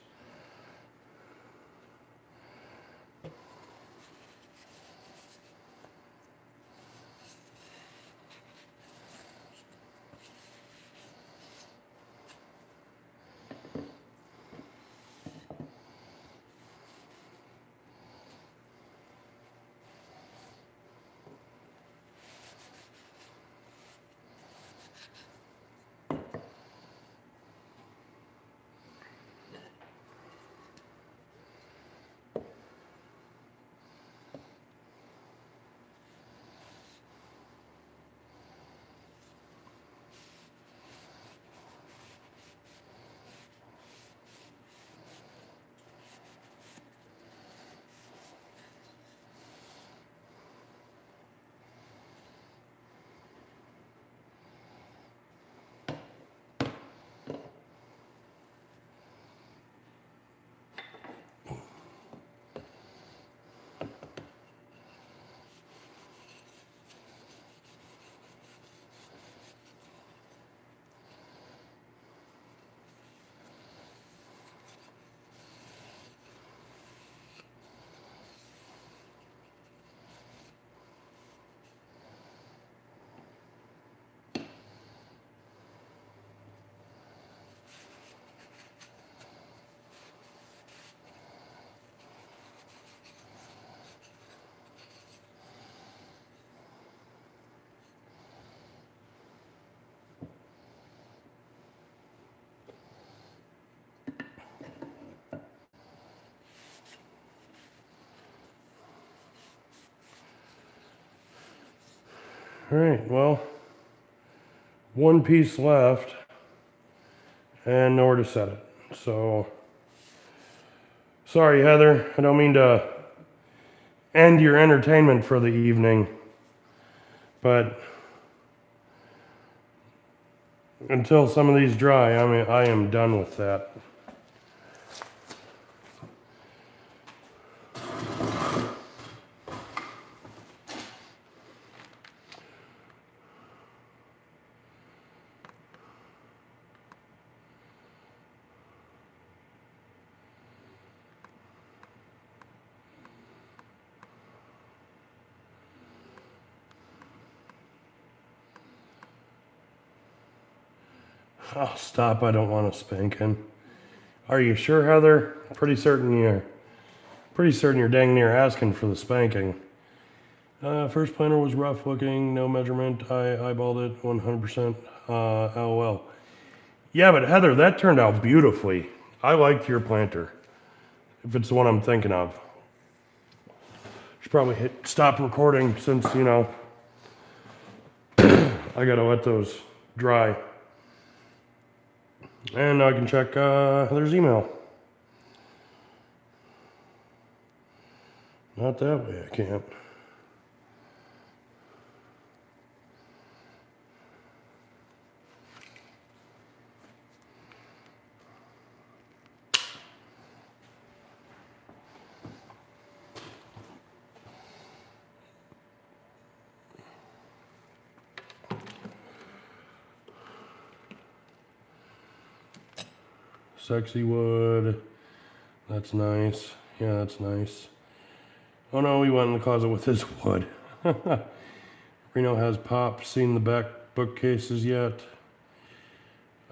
All right, well, 1 piece left and nowhere to set it. So, sorry, Heather. I don't mean to end your entertainment for the evening, but until some of these dry, I am done with that. Oh, stop. I don't want a spanking. Are you sure, Heather? Pretty certain you're dang near asking for the spanking. First planter was rough looking, no measurement. I eyeballed it 100%. LOL. Yeah, but Heather, that turned out beautifully. I like your planter. If it's the one I'm thinking of. Should probably hit stop recording since, you know, I gotta let those dry. And I can check Heather's email. Not that way, I can't. Sexy wood. That's nice. Yeah, that's nice. Oh no, he went in the closet with his wood. Reno has Pop seen the back bookcases yet?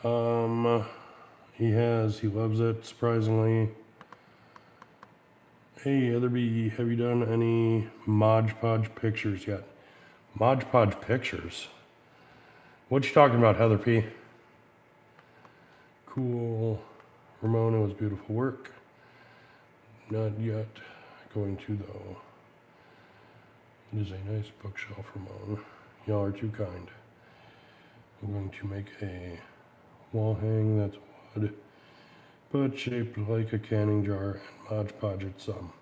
He has. He loves it, surprisingly. Hey, Heatherby, have you done any Mod Podge pictures yet? Mod Podge pictures? What you talking about, Heather P? Cool. Ramon, it was beautiful work. Not yet. Going to, though. It is a nice bookshelf, Ramon. Y'all are too kind. I'm going to make a wall hang that's wood, but shaped like a canning jar and Mod Podge it some.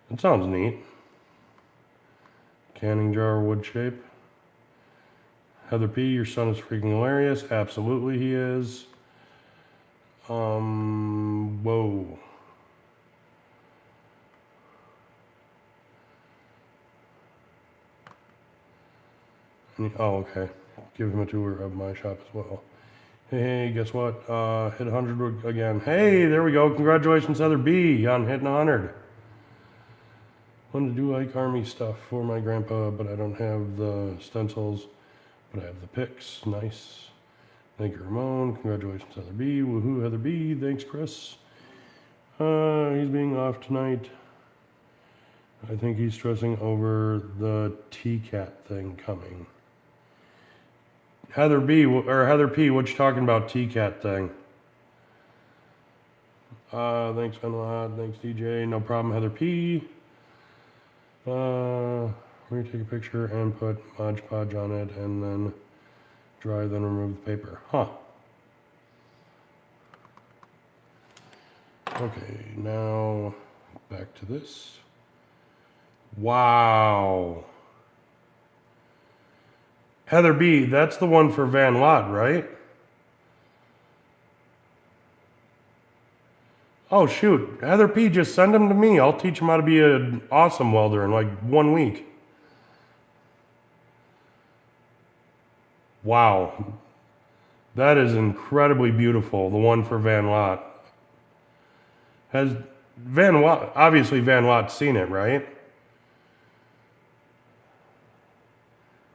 That sounds neat. Canning jar wood shape. Heather P, your son is freaking hilarious. Absolutely he is. Whoa. Oh, okay. Give him a tour of my shop as well. Hey, guess what? Hit 100 again. Hey, there we go. Congratulations, Heather B, on hitting 100. Wanted to do like army stuff for my grandpa, but I don't have the stencils, but I have the pics. Nice. Thank you, Ramon. Congratulations, Heather B. Woohoo, Heather B. Thanks, Chris. He's being off tonight. I think he's stressing over the T-Cat thing coming. Heather B, or Heather P, what you talking about, T-Cat thing? Thanks, Venmo. Thanks, DJ. No problem, Heather P. We're gonna take a picture and put Mod Podge on it and then dry, then remove the paper. Huh. Okay, now back to this. Wow. Heather B, that's the one for Van Lot, right? Oh, shoot. Heather P, just send them to me. I'll teach him how to be an awesome welder in like 1 week. Wow. That is incredibly beautiful, the one for Van Lot. Has Van Lot, obviously Van Lot's seen it, right?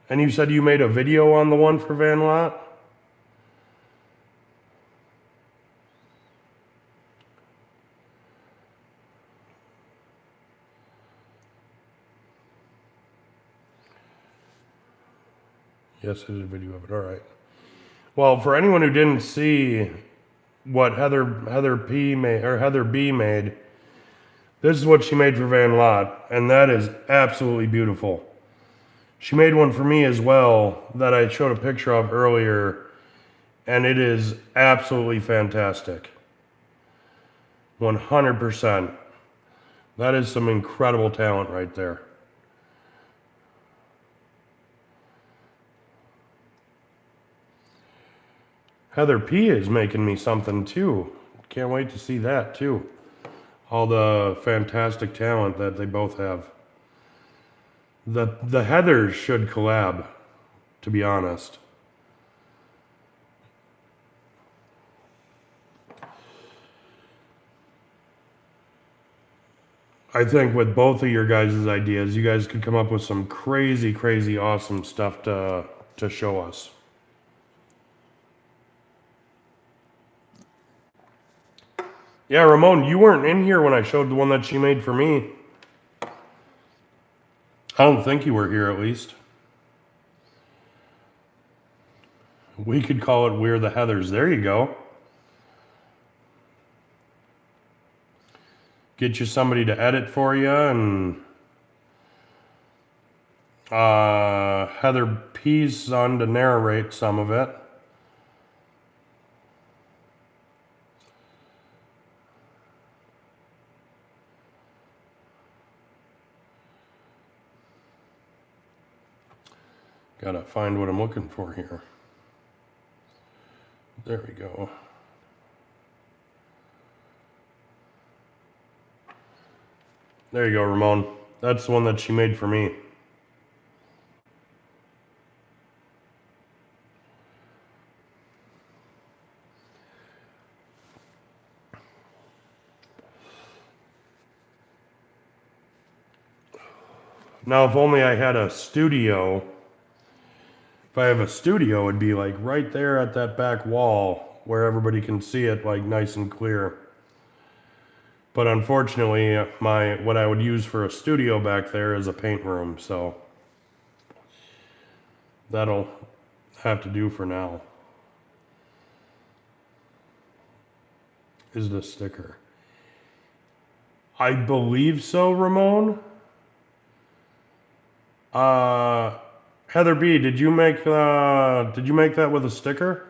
And you said you made a video on the one for Van Lot? Yes, I did a video of it. All right. Well, for anyone who didn't see what Heather P made, or Heather B made, this is what she made for Van Lot, and that is absolutely beautiful. She made one for me as well that I showed a picture of earlier, and it is absolutely fantastic. 100%. That is some incredible talent right there. Heather P is making me something too. Can't wait to see that too. All the fantastic talent that they both have. The Heathers should collab, to be honest. I think with both of your guys' ideas, you guys could come up with some crazy, crazy awesome stuff to show us. Yeah, Ramon, you weren't in here when I showed the one that she made for me. I don't think you were here, at least. We could call it We're the Heathers. There you go. get you somebody to edit for you, and Heather P's son to narrate some of it. Gotta find what I'm looking for here. There we go. There you go, Ramon. That's the one that she made for me. Now, if only I had a studio. If I have a studio, it'd be like right there at that back wall where everybody can see it like nice and clear. But unfortunately, what I would use for a studio back there is a paint room, so that'll have to do for now. Is the sticker? I believe so, Ramon. Heather B, did you make that with a sticker?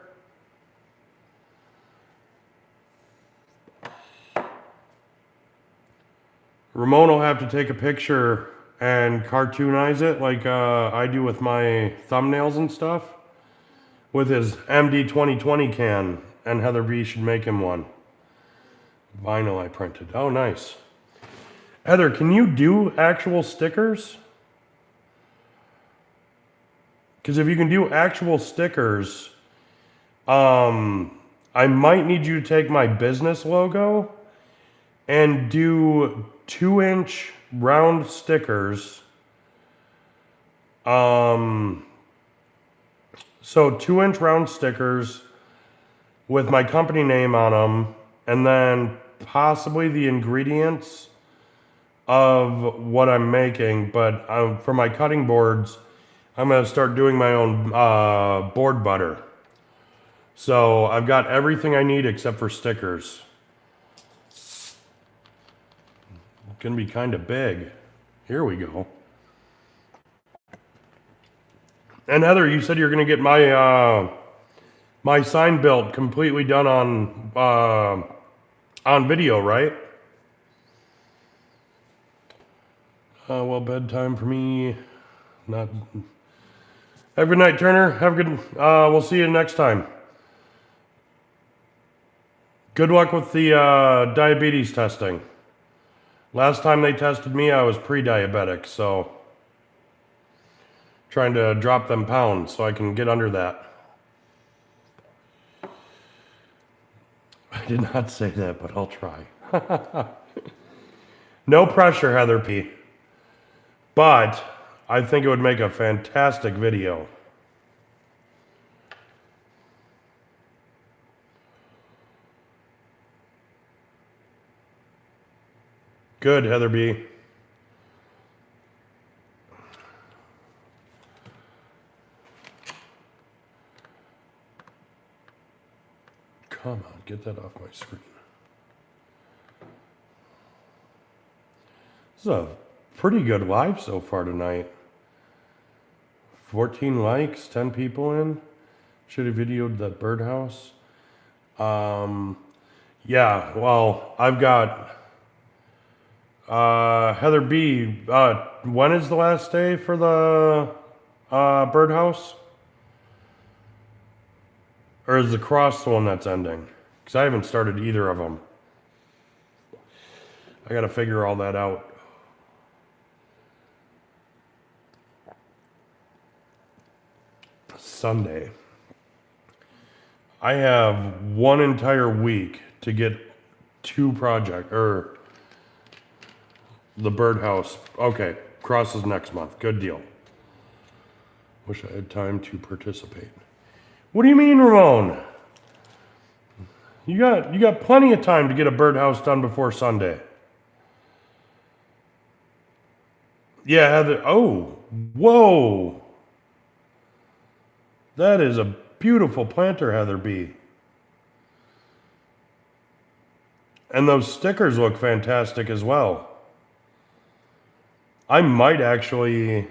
Ramon will have to take a picture and cartoonize it like I do with my thumbnails and stuff with his MD 2020 can, and Heather B should make him one. Vinyl I printed. Oh, nice. Heather, can you do actual stickers? Because if you can do actual stickers, I might need you to take my business logo and do 2-inch round stickers. So 2-inch round stickers with my company name on them, and then possibly the ingredients of what I'm making. But for my cutting boards, I'm going to start doing my own board butter. So I've got everything I need except for stickers. It's going to be kind of big. Here we go. And Heather, you said you're going to get my my sign built completely done on video, right? Well, bedtime for me. Not. Have a good night, Turner. Have a good. We'll see you next time. Good luck with the diabetes testing. Last time they tested me, I was pre-diabetic, so trying to drop them pounds so I can get under that. I did not say that, but I'll try. No pressure, Heather P. But I think it would make a fantastic video. Good, Heather B. Come on, get that off my screen. This is a pretty good live so far tonight. 14 likes, 10 people in. Should have videoed that birdhouse. Yeah, well, I've got Heather B. When is the last day for the birdhouse? Or is the cross the one that's ending? Because I haven't started either of them. I got to figure all that out. Sunday. I have one entire week to get two projects, or the birdhouse. Okay, crosses next month. Good deal. Wish I had time to participate. What do you mean, Ramon? You got plenty of time to get a birdhouse done before Sunday. Yeah, Heather. Oh, whoa. That is a beautiful planter, Heather B. And those stickers look fantastic as well. I might actually,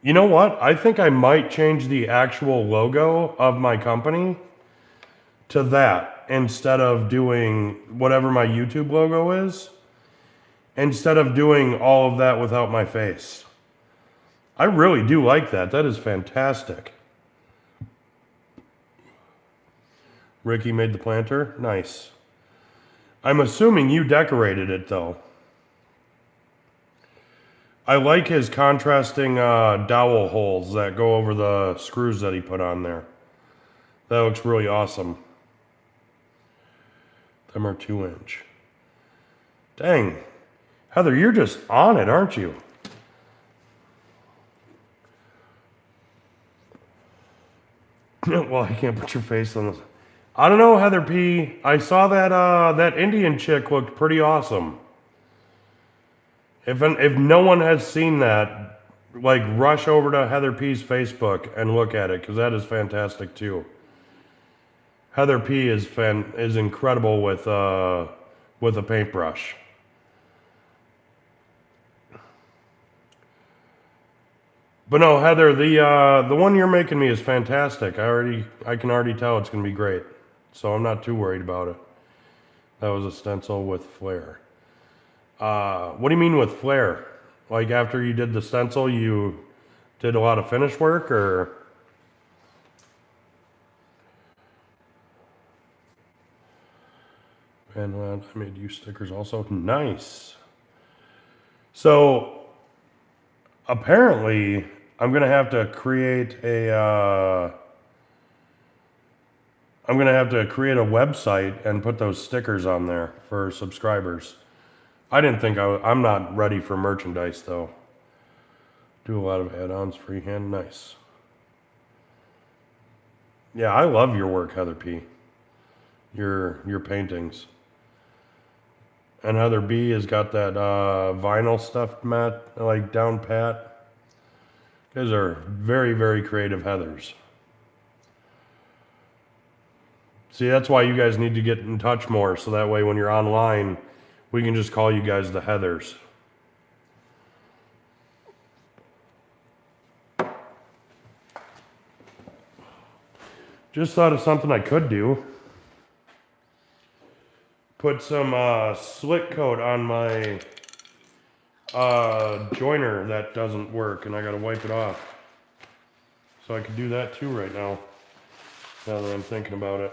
you know what? I think I might change the actual logo of my company to that instead of doing whatever my YouTube logo is, instead of doing all of that without my face. I really do like that. That is fantastic. Ricky made the planter? Nice. I'm assuming you decorated it though. I like his contrasting dowel holes that go over the screws that he put on there. That looks really awesome. Them are 2-inch. Dang. Heather, you're just on it, aren't you? Well, I can't put your face on this. I don't know, Heather P. I saw that that Indian chick looked pretty awesome. If no one has seen that, like rush over to Heather P's Facebook and look at it because that is fantastic too. Heather P is incredible with a paintbrush. But no, Heather, the one you're making me is fantastic. I can already tell it's gonna be great. So I'm not too worried about it. That was a stencil with flair. What do you mean with flair? Like after you did the stencil, you did a lot of finish work, or? And I made you stickers also. Nice. So apparently, I'm gonna have to create a. I'm gonna have to create a website and put those stickers on there for subscribers. I didn't think I'm not ready for merchandise though. Do a lot of add-ons, freehand, nice. Yeah, I love your work, Heather P. Your paintings. And Heather B has got that vinyl stuff mat, like down pat. You guys are very, very creative Heathers. See, that's why you guys need to get in touch more, so that way when you're online, we can just call you guys the Heathers. Just thought of something I could do. Put some slick coat on my joiner that doesn't work, and I gotta wipe it off. So I could do that too right now that I'm thinking about it.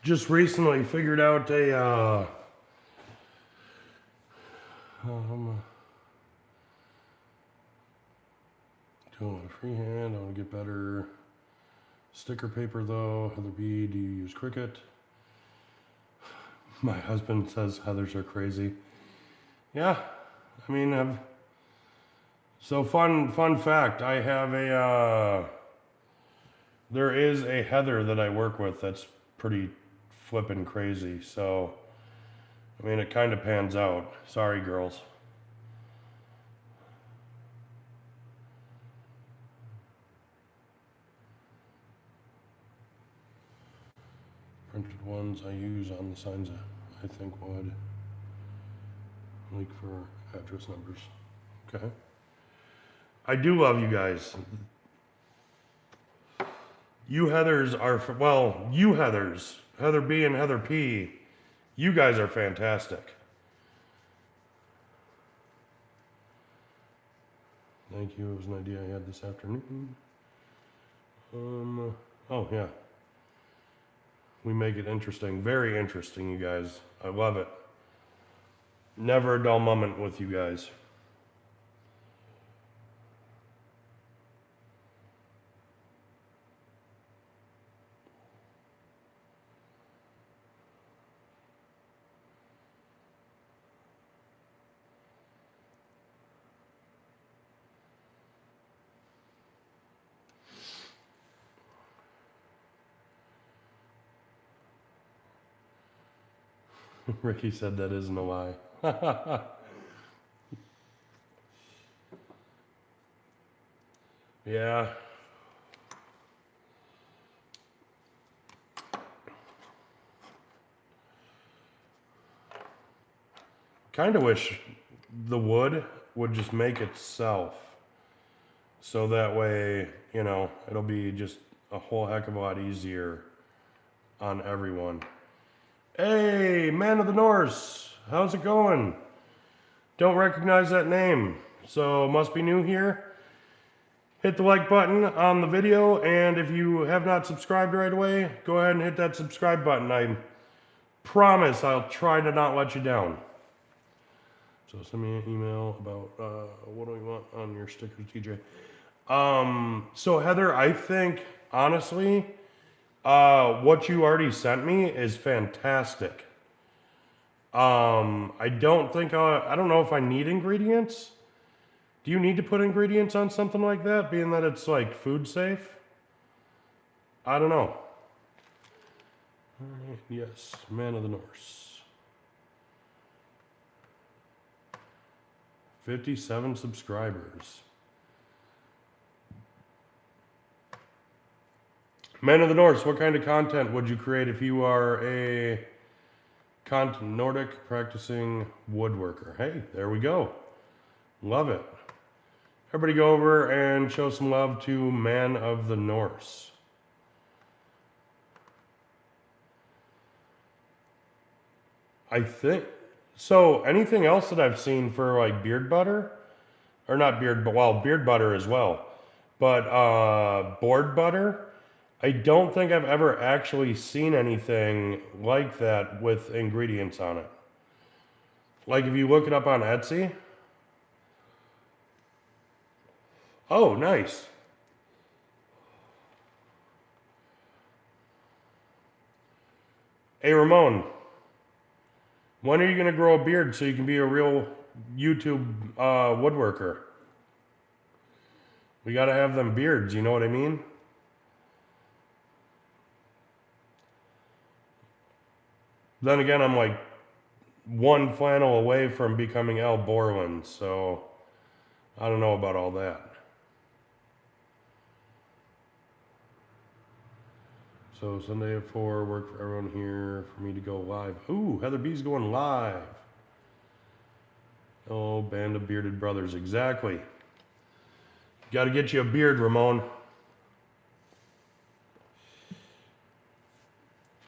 Just recently figured out a doing a freehand. I want to get better sticker paper though. Heather B, do you use Cricut? My husband says Heathers are crazy. Yeah, I mean, so fun fact. I have there is a Heather that I work with that's pretty flippin' crazy. So, I mean, it kind of pans out. Sorry, girls. printed ones I use on the signs I think would leak for address numbers. Okay. I do love you guys. You Heathers are, well, you Heathers, Heather B and Heather P, you guys are fantastic. Thank you. It was an idea I had this afternoon. Oh yeah. We make it interesting. Very interesting, you guys. I love it. Never a dull moment with you guys. Ricky said that isn't a lie. Yeah. Kind of wish the wood would just make itself. So that way, you know, it'll be just a whole heck of a lot easier on everyone. Hey, Man of the Norse, how's it going? Don't recognize that name, so must be new here. Hit the like button on the video, and if you have not subscribed right away, go ahead and hit that subscribe button. I promise I'll try to not let you down. So send me an email about what do we want on your stickers, TJ. So Heather, I think honestly, what you already sent me is fantastic. I don't think I don't know if I need ingredients. Do you need to put ingredients on something like that, being that it's like food safe? I don't know. All right, yes, Man of the Norse. 57 subscribers. Man of the Norse, what kind of content would you create if you are a Nordic practicing woodworker? Hey, there we go. Love it. Everybody go over and show some love to Man of the Norse. I think, so anything else that I've seen for like beard butter, or not beard, but well, beard butter as well, but board butter, I don't think I've ever actually seen anything like that with ingredients on it. Like if you look it up on Etsy. Oh, nice. Hey, Ramon. When are you going to grow a beard so you can be a real YouTube woodworker? We got to have them beards, you know what I mean? Then again, I'm like one flannel away from becoming Al Borland, so I don't know about all that. So Sunday at 4, work for everyone here for me to go live. Ooh, Heather B's going live. Oh, band of bearded brothers, exactly. Got to get you a beard, Ramon.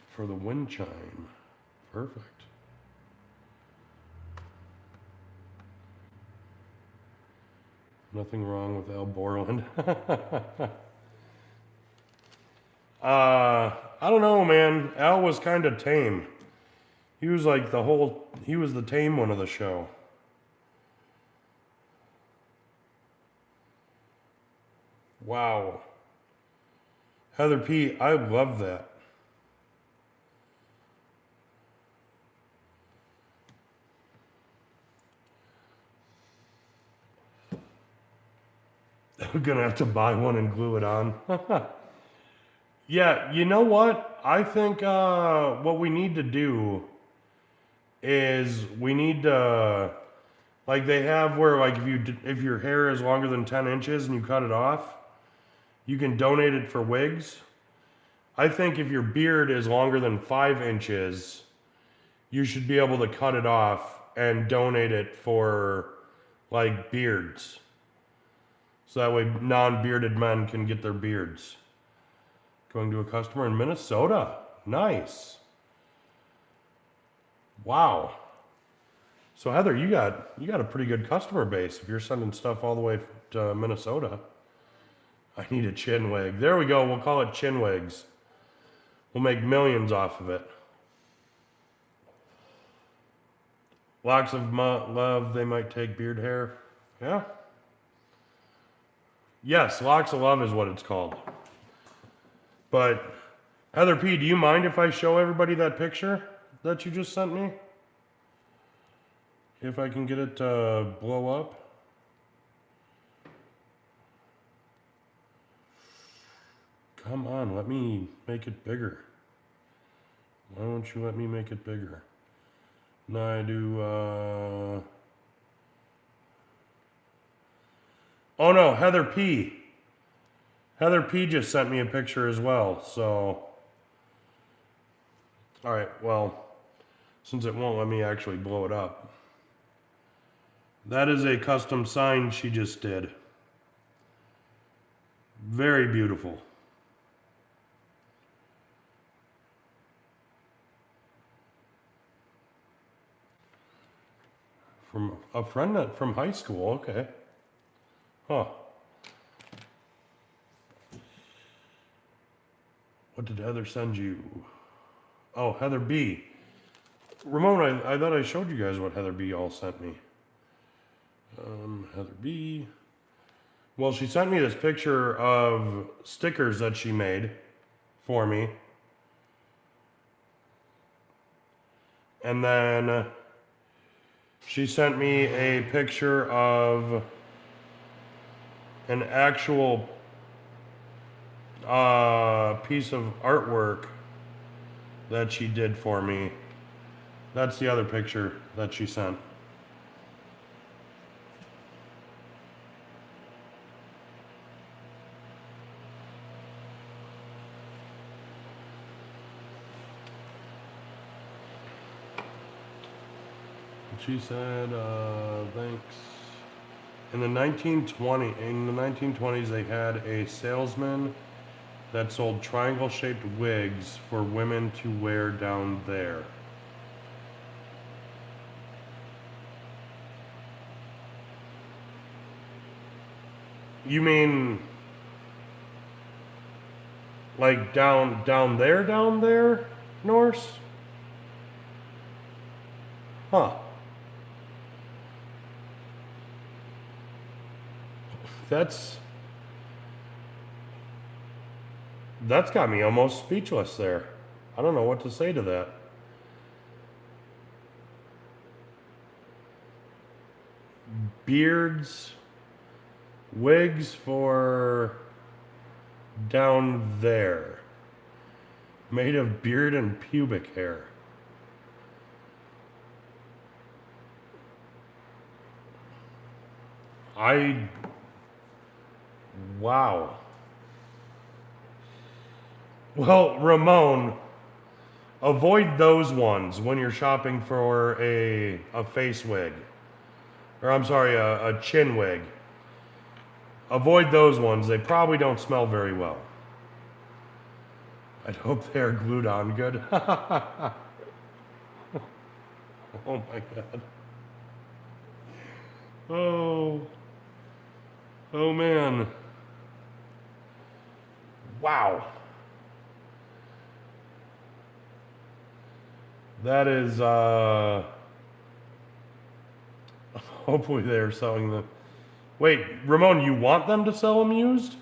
For the wind chime. Perfect. Nothing wrong with Al Borland. I don't know, man. Al was kind of tame. He was like he was the tame one of the show. Wow. Heather P, I love that. I'm gonna have to buy one and glue it on. Yeah, you know what? I think what we need to do is we need to, like they have where like if your hair is longer than 10 inches and you cut it off, you can donate it for wigs. I think if your beard is longer than 5 inches, you should be able to cut it off and donate it for like beards. So that way non-bearded men can get their beards. Going to a customer in Minnesota. Nice. Wow. So Heather, you got a pretty good customer base if you're sending stuff all the way to Minnesota. I need a chin wig. There we go. We'll call it chin wigs. We'll make millions off of it. Locks of love, they might take beard hair. Yeah. Yes, locks of love is what it's called. But Heather P, do you mind if I show everybody that picture that you just sent me? If I can get it to blow up. Come on, let me make it bigger. Why don't you let me make it bigger? Now I do, oh no, Heather P. Heather P just sent me a picture as well, so. Alright, well, since it won't let me actually blow it up. That is a custom sign she just did. Very beautiful. From a friend from high school, okay. Huh. What did Heather send you? Oh, Heather B. Ramon, I thought I showed you guys what Heather B all sent me. Heather B. Well, she sent me this picture of stickers that she made for me. And then she sent me a picture of an actual piece of artwork that she did for me. That's the other picture that she sent. She said, thanks. In the 1920s, they had a salesman that sold triangle-shaped wigs for women to wear down there. You mean like down there, Norse? Huh. That's got me almost speechless there. I don't know what to say to that. Beards, wigs for down there. Made of beard and pubic hair. Wow. Well, Ramon, avoid those ones when you're shopping for a face wig. Or I'm sorry, a chin wig. Avoid those ones. They probably don't smell very well. I'd hope they're glued on good. Oh my god. Oh. Oh man. Wow. That is, hopefully they're selling them. Wait, Ramon, you want them to sell them used?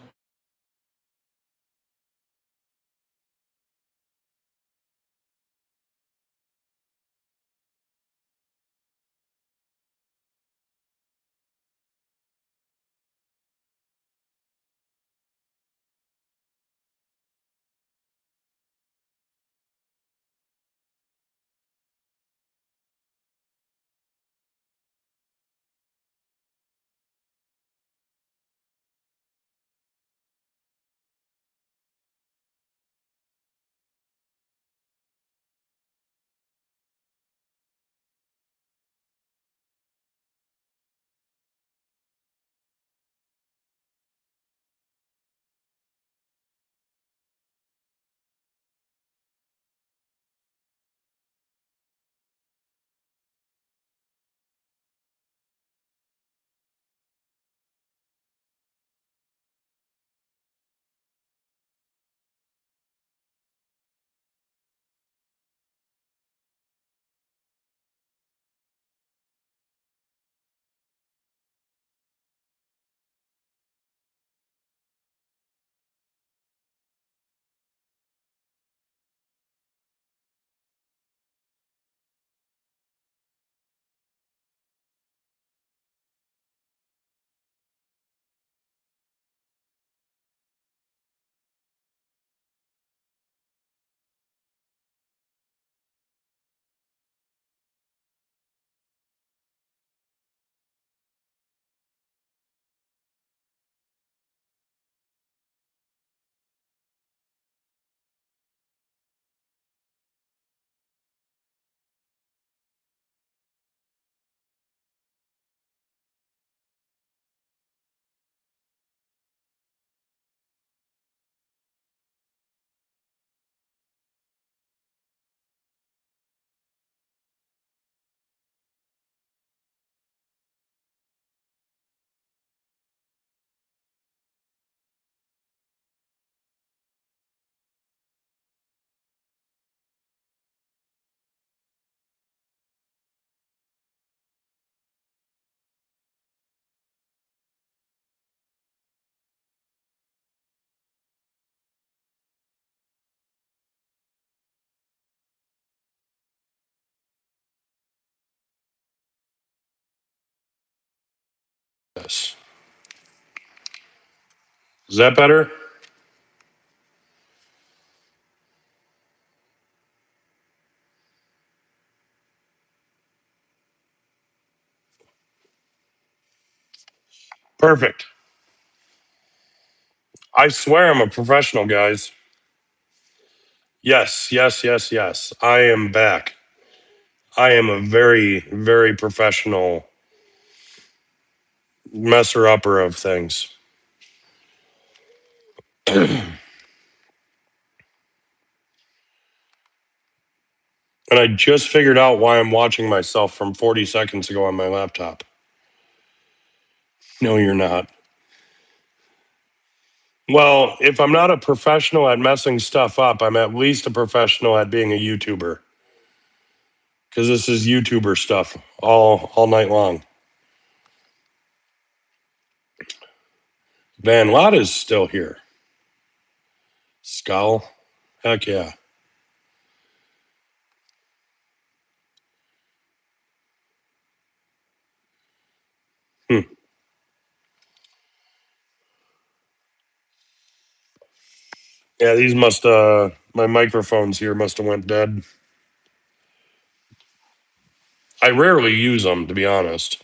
Is that better? Perfect. I swear I'm a professional, guys. Yes, yes, yes, yes. I am back. I am a very, very professional messer upper of things. And I just figured out why I'm watching myself from 40 seconds ago on my laptop. No, you're not. Well, if I'm not a professional at messing stuff up, I'm at least a professional at being a YouTuber. Because this is YouTuber stuff all night long. Van Lot is still here. Skull? Heck yeah. Hmm. Yeah, these must my microphones here must have went dead. I rarely use them, to be honest.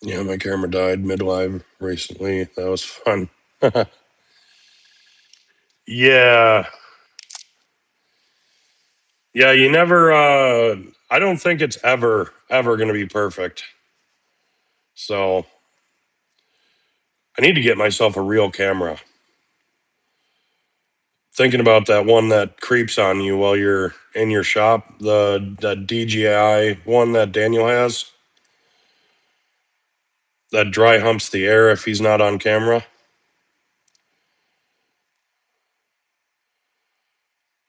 Yeah, my camera died mid-live recently. That was fun. Yeah. Yeah, you never I don't think it's ever going to be perfect. So, I need to get myself a real camera. Thinking about that one that creeps on you while you're in your shop, the DJI one that Daniel has that dry humps the air if he's not on camera.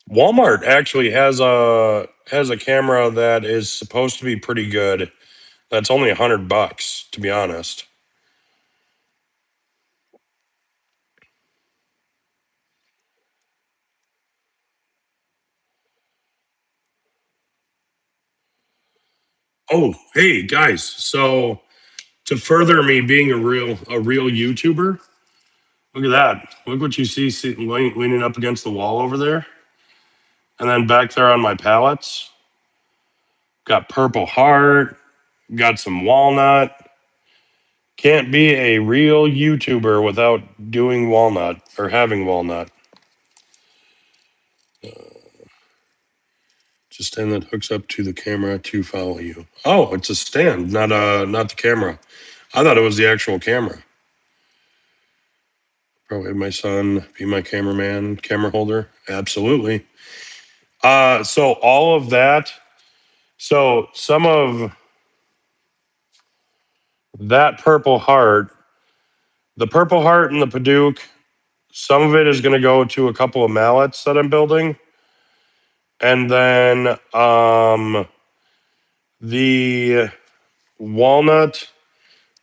Walmart actually has a camera that is supposed to be pretty good. That's only $100, to be honest. Oh, hey guys! So to further me being a real YouTuber, look at that! Look what you see leaning up against the wall over there, and then back there on my pallets, got purple heart, got some walnut. Can't be a real YouTuber without doing walnut or having walnut. It's a stand that hooks up to the camera to follow you. Oh, it's a stand, not the camera. I thought it was the actual camera. Probably my son be my cameraman, camera holder. Absolutely. So all of that. So some of that purple heart, the purple heart and the Paduke, some of it is going to go to a couple of mallets that I'm building, and then the walnut,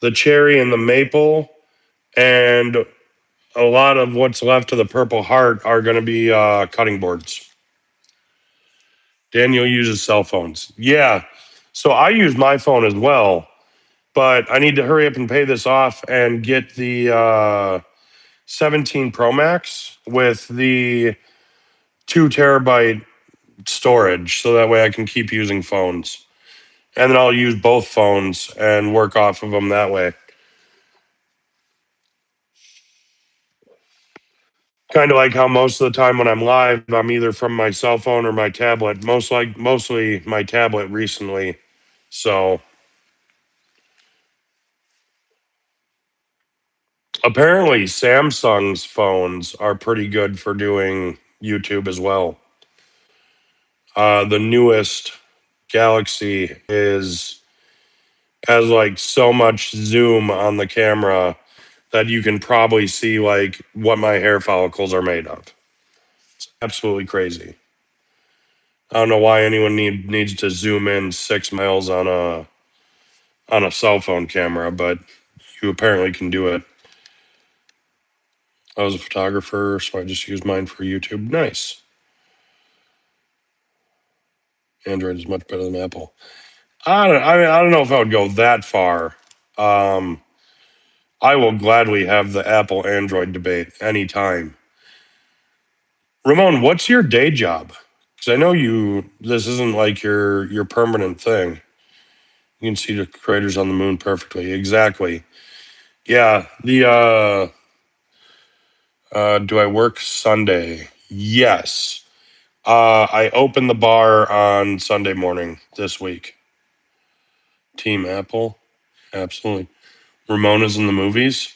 the cherry, and the maple, and a lot of what's left of the purple heart are going to be cutting boards. Daniel uses cell phones. Yeah. So I use my phone as well, but I need to hurry up and pay this off and get the 17 Pro Max with the 2 terabyte storage so that way I can keep using phones. And then I'll use both phones and work off of them that way. Kind of like how most of the time when I'm live, I'm either from my cell phone or my tablet. Mostly my tablet recently. So apparently Samsung's phones are pretty good for doing YouTube as well. The newest Galaxy is has like so much zoom on the camera that you can probably see like what my hair follicles are made of. Absolutely crazy. I don't know why anyone needs to zoom in 6 miles on a cell phone camera, but you apparently can do it. I was a photographer, so I just used mine for YouTube. Nice. Android is much better than Apple. I don't know if I would go that far. I will gladly have the Apple Android debate anytime. Ramon, what's your day job? Because I know this isn't like your permanent thing. You can see the craters on the moon perfectly. Exactly. Yeah. Do I work Sunday? Yes. I opened the bar on Sunday morning this week. Team Apple. Absolutely. Ramona's in the movies.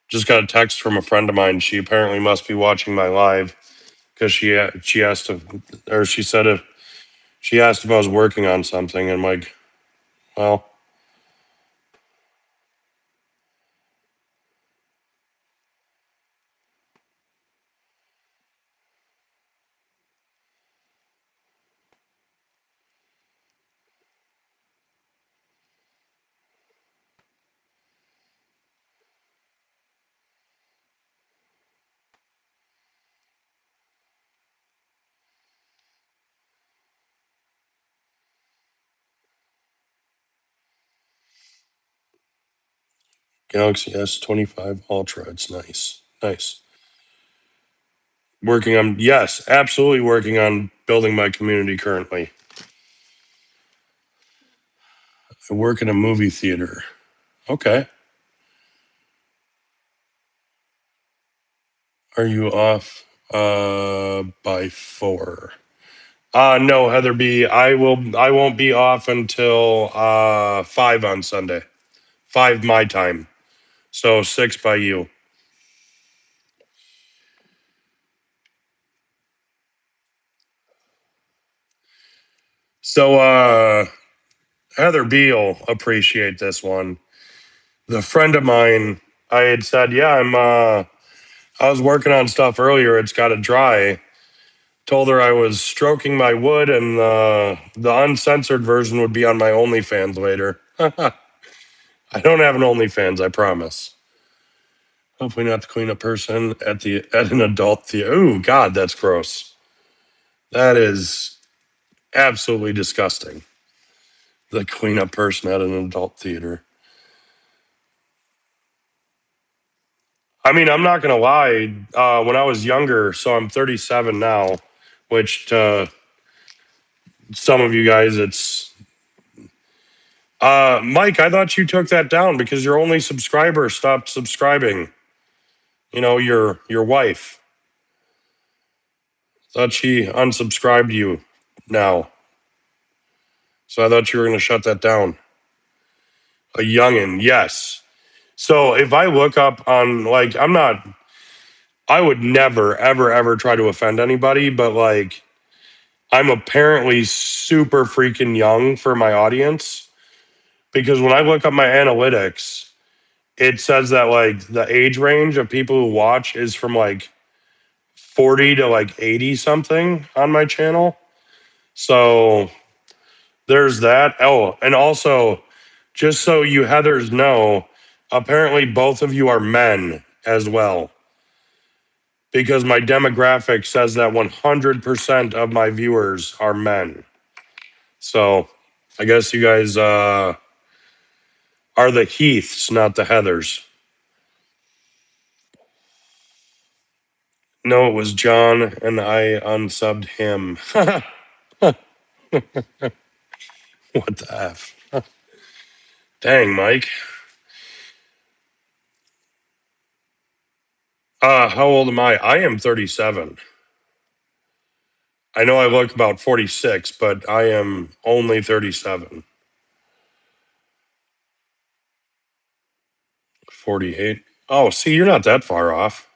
Just got a text from a friend of mine. She apparently must be watching my live because she asked if, or she said if she asked if I was working on something. And I'm like, well, Galaxy S25 Ultra. It's nice. Nice. Working on, yes, absolutely working on building my community currently. I work in a movie theater. Okay. Are you off by 4? No, Heather B. I won't be off until 5 on Sunday. 5 my time. So 6 by you. So Heather B will appreciate this one. The friend of mine, I had said, yeah, I was working on stuff earlier. It's got to dry. Told her I was stroking my wood, and the uncensored version would be on my OnlyFans later. I don't have an OnlyFans, I promise. Hopefully not the cleanup person at an adult theater. Ooh, God, that's gross. That is absolutely disgusting. The cleanup person at an adult theater. I mean, I'm not gonna lie. When I was younger, so I'm 37 now, which to some of you guys, it's Mike. I thought you took that down because your only subscriber stopped subscribing. You know, your wife. Thought she unsubscribed you now. So I thought you were gonna shut that down. A youngin', yes. So if I look up on like, I would never, ever, ever try to offend anybody, but like, I'm apparently super freaking young for my audience because when I look up my analytics, it says that like the age range of people who watch is from like 40 to like 80 something on my channel. So there's that. Oh, and also, just so you Heathers know, apparently both of you are men as well because my demographic says that 100% of my viewers are men. So I guess you guys are the Heaths, not the Heathers. No, it was John, and I unsubbed him. What the F? Dang, Mike. How old am I? I am 37. I know I look about 46, but I am only 37. 48. Oh, see, you're not that far off.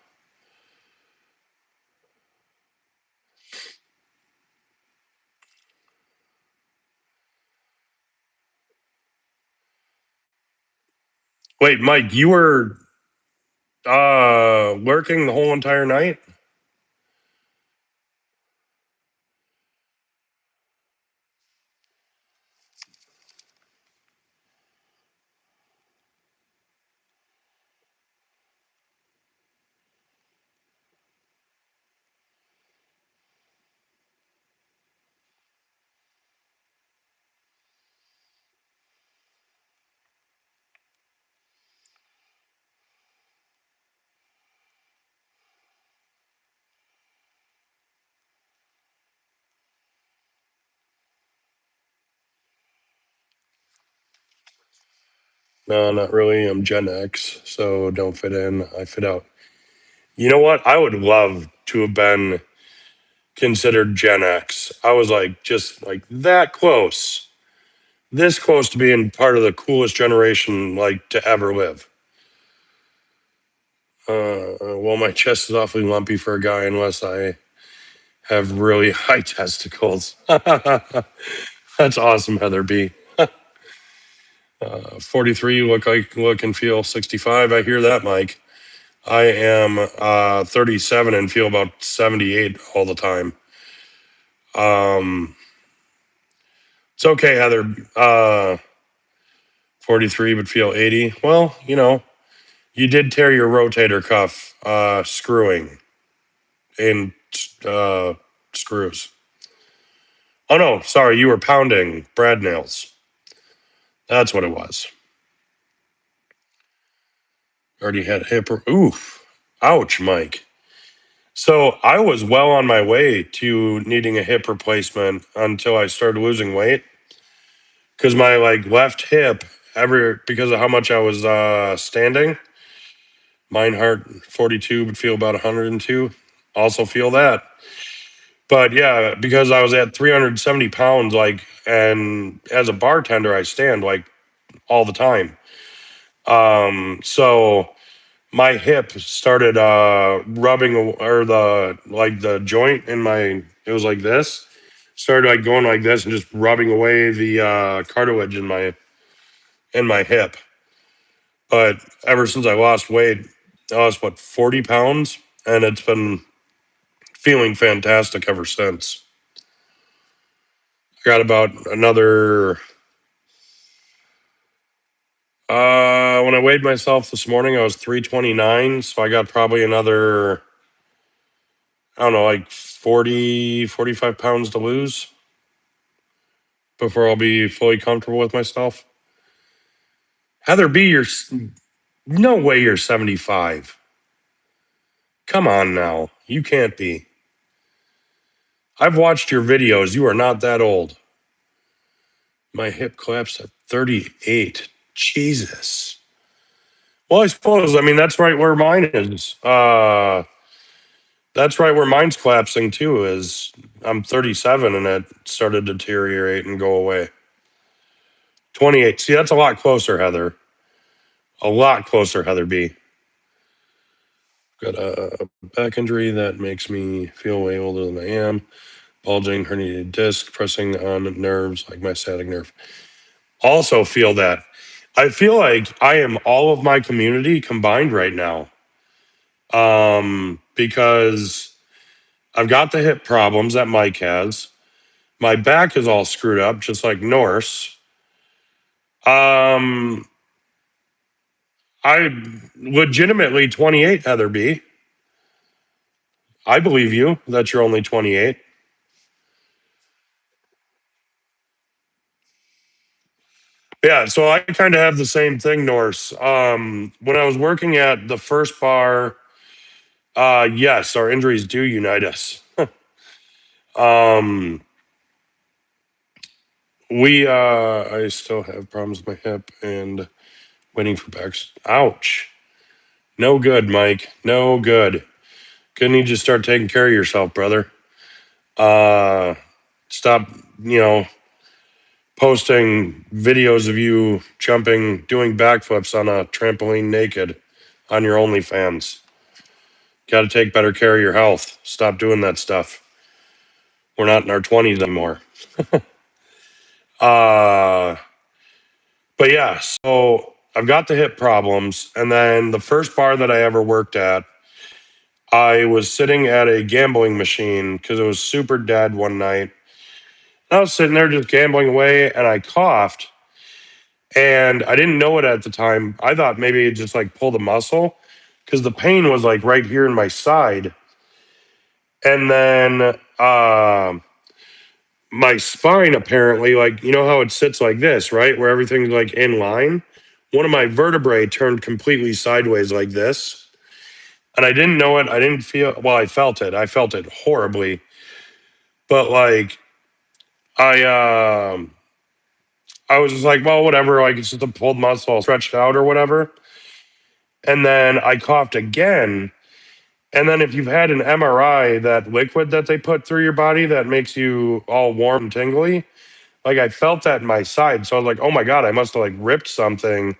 Wait, Mike, you were working the whole entire night? No, not really. I'm Gen X, so don't fit in. I fit out. You know what? I would love to have been considered Gen X. I was like just like that close, this close to being part of the coolest generation like to ever live. Well, my chest is awfully lumpy for a guy unless I have really high testicles. That's awesome, Heather B. 43, look and feel 65. I hear that, Mike. I am 37 and feel about 78 all the time. It's okay, Heather. 43 but feel 80. Well, you did tear your rotator cuff screwing in screws. Oh no, sorry, you were pounding brad nails. That's what it was. Already had hip. Oof. Ouch, Mike. So I was well on my way to needing a hip replacement until I started losing weight because my like left hip, because of how much I was standing, mine heart 42 would feel about 102. Also feel that. But yeah, because I was at 370 pounds, like, and as a bartender, I stand like all the time. So my hip started rubbing, or the joint in my, it was like this, started like going like this and just rubbing away the cartilage in my hip. But ever since I lost weight, I lost what, 40 pounds, and it's been feeling fantastic ever since. I got about another when I weighed myself this morning, I was 329, so I got probably another, I don't know, like 40, 45 pounds to lose before I'll be fully comfortable with myself. Heather B, no way you're 75. Come on now. You can't be. I've watched your videos. You are not that old. My hip collapsed at 38. Jesus. Well, I suppose, I mean, that's right where mine is. That's right where mine's collapsing too, is I'm 37 and it started to deteriorate and go away. 28. See, that's a lot closer, Heather. A lot closer, Heather B. Got a back injury that makes me feel way older than I am. Bulging herniated disc, pressing on nerves like my sciatic nerve. Also feel that. I feel like I am all of my community combined right now. Because I've got the hip problems that Mike has. My back is all screwed up, just like Norse. I legitimately 28, Heather B. I believe you that you're only 28. Yeah, so I kind of have the same thing, Norse. When I was working at the first bar, yes, our injuries do unite us. um, I still have problems with my hip and waiting for backs. Ouch. No good, Mike. No good. Gonna need you to start taking care of yourself, brother. Uh, Stop, posting videos of you jumping, doing backflips on a trampoline naked on your OnlyFans. Got to take better care of your health. Stop doing that stuff. We're not in our 20s anymore. uh, but yeah, so I've got the hip problems. And then the first bar that I ever worked at, I was sitting at a gambling machine because it was super dead one night. I was sitting there just gambling away and I coughed. And I didn't know it at the time. I thought maybe it just like pulled a muscle because the pain was like right here in my side. And then my spine apparently, like, you know how it sits like this, right? Where everything's like in line. One of my vertebrae turned completely sideways like this. And I didn't know it. I didn't feel, well, I felt it. I felt it horribly. But like, I I was just like, well, whatever. Like, it's just a pulled muscle, stretched out or whatever. And then I coughed again. And then if you've had an MRI, that liquid that they put through your body that makes you all warm and tingly, like I felt that in my side. So I was like, oh my God, I must have like ripped something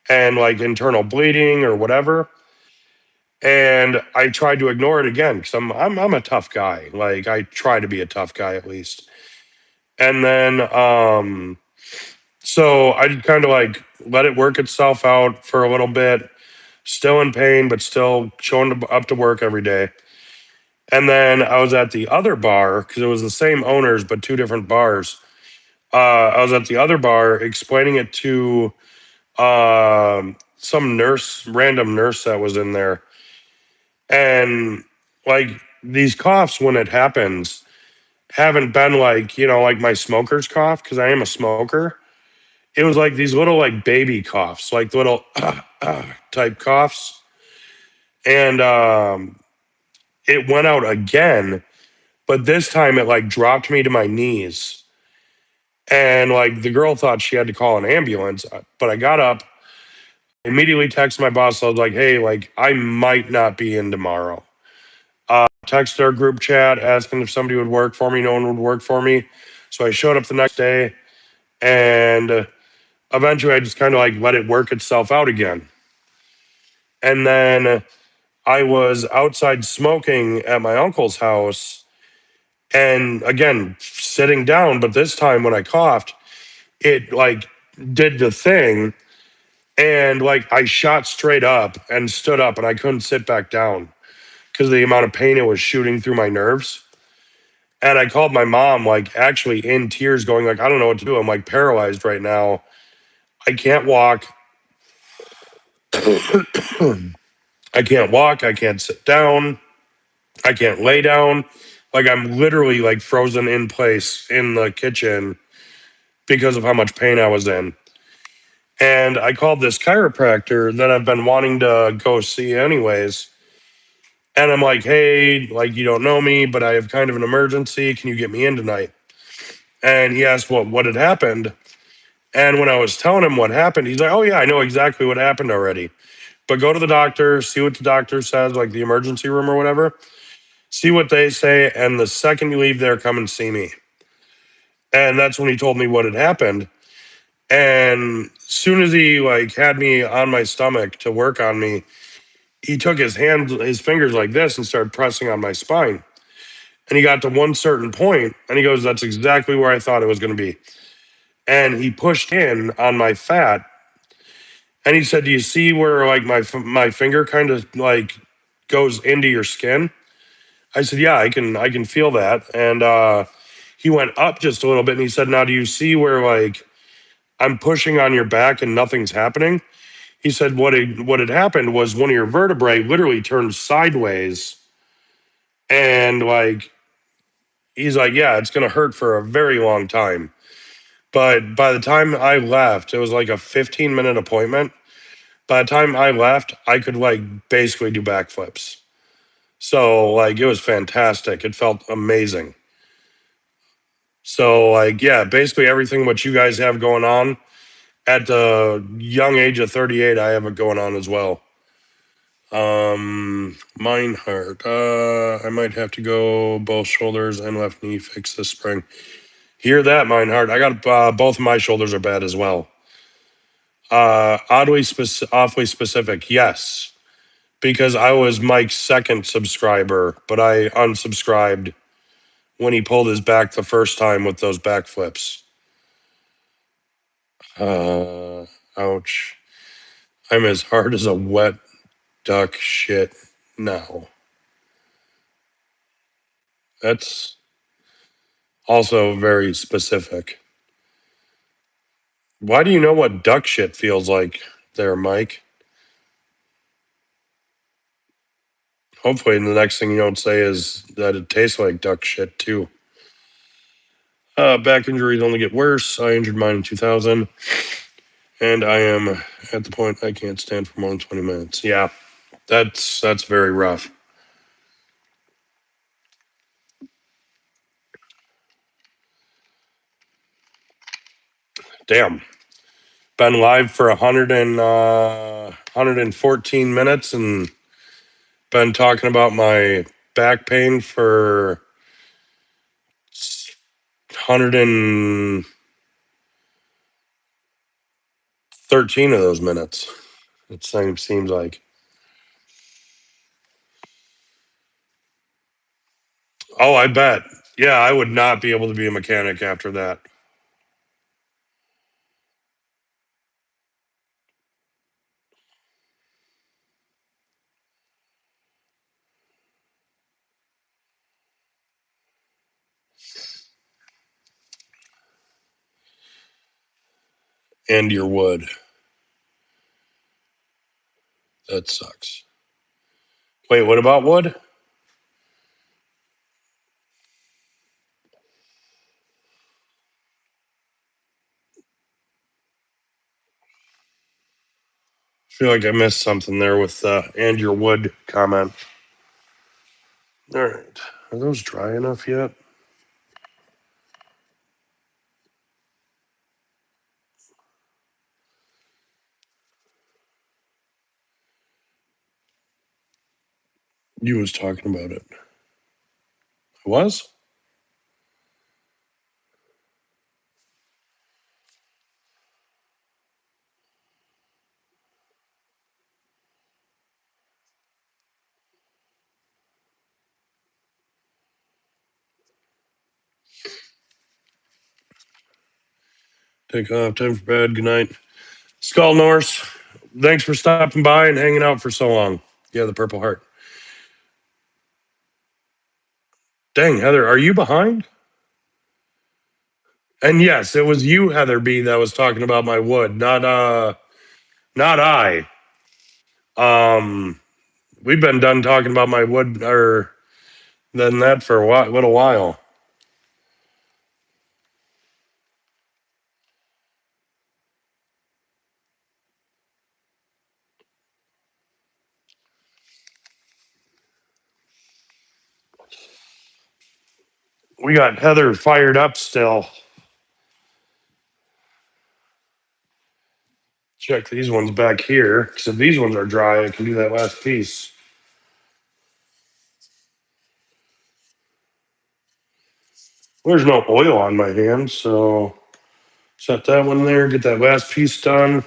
and like internal bleeding or whatever. And I tried to ignore it again because I'm a tough guy. Like I try to be a tough guy at least. And then so I kind of like let it work itself out for a little bit, still in pain, but still showing up to work every day. And then I was at the other bar because it was the same owners, but two different bars. I was at the other bar explaining it to some nurse, random nurse that was in there. And like these coughs, when it happens, haven't been like, like my smoker's cough, because I am a smoker. It was like these little like baby coughs, like little type coughs. And it went out again, but this time it like dropped me to my knees. And like the girl thought she had to call an ambulance, but I got up, immediately texted my boss. I was like, hey, like I might not be in tomorrow. Texted our group chat asking if somebody would work for me. No one would work for me. So I showed up the next day, and eventually I just kind of like let it work itself out again. And then I was outside smoking at my uncle's house, and again, sitting down, but this time when I coughed, it like did the thing, and like I shot straight up and stood up, and I couldn't sit back down because of the amount of pain it was shooting through my nerves. And I called my mom, like actually in tears, going like, I don't know what to do. I'm like paralyzed right now. I can't walk. I can't walk. I can't sit down. I can't lay down. Like I'm literally like frozen in place in the kitchen because of how much pain I was in. And I called this chiropractor that I've been wanting to go see anyways. And I'm like, hey, like you don't know me, but I have kind of an emergency. Can you get me in tonight? And he asked what had happened. And when I was telling him what happened, he's like, oh yeah, I know exactly what happened already. But go to the doctor, see what the doctor says, like the emergency room or whatever. See what they say, and the second you leave there, come and see me. And that's when he told me what had happened. And as soon as he like had me on my stomach to work on me, he took his fingers like this and started pressing on my spine. And he got to one certain point, and he goes, "That's exactly where I thought it was going to be." And he pushed in on my fat, and he said, "Do you see where like my finger kind of like goes into your skin?" I said, "Yeah, I can feel that." And he went up just a little bit, and he said, "Now, do you see where like I'm pushing on your back and nothing's happening?" He said, what had happened was one of your vertebrae literally turned sideways, and like he's like, "Yeah, it's gonna hurt for a very long time." But by the time I left, it was like a 15-minute appointment. By the time I left, I could like basically do backflips. So like it was fantastic. It felt amazing. So like yeah, basically everything what you guys have going on at the young age of 38, I have it going on as well. Meinhardt. I might have to go both shoulders and left knee fix this spring. Hear that, Meinhardt? I got both of my shoulders are bad as well. Awfully specific. Yes, because I was Mike's second subscriber, but I unsubscribed when he pulled his back the first time with those backflips. Ouch. I'm as hard as a wet duck shit now. That's also very specific. Why do you know what duck shit feels like there, Mike? Hopefully, the next thing you don't say is that it tastes like duck shit, too. Back injuries only get worse. I injured mine in 2000, and I am at the point I can't stand for more than 20 minutes. Yeah, that's very rough. Damn. Been live for 114 minutes and been talking about my back pain for 113 of those minutes. It seems like. Oh, I bet. Yeah, I would not be able to be a mechanic after that. And your wood. That sucks. Wait, what about wood? I feel like I missed something there with and your wood comment. All right. Are those dry enough yet? You was talking about it. I was? Take off. Time for bed. Good night. Skull Norse, thanks for stopping by and hanging out for so long. Yeah, the Purple Heart. Dang, Heather, are you behind? And yes, it was you, Heather B, that was talking about my wood, not I. We've been done talking about my wood or than that for a little while. We got Heather fired up still. Check these ones back here. Because if these ones are dry, I can do that last piece. There's no oil on my hands, so set that one there, get that last piece done.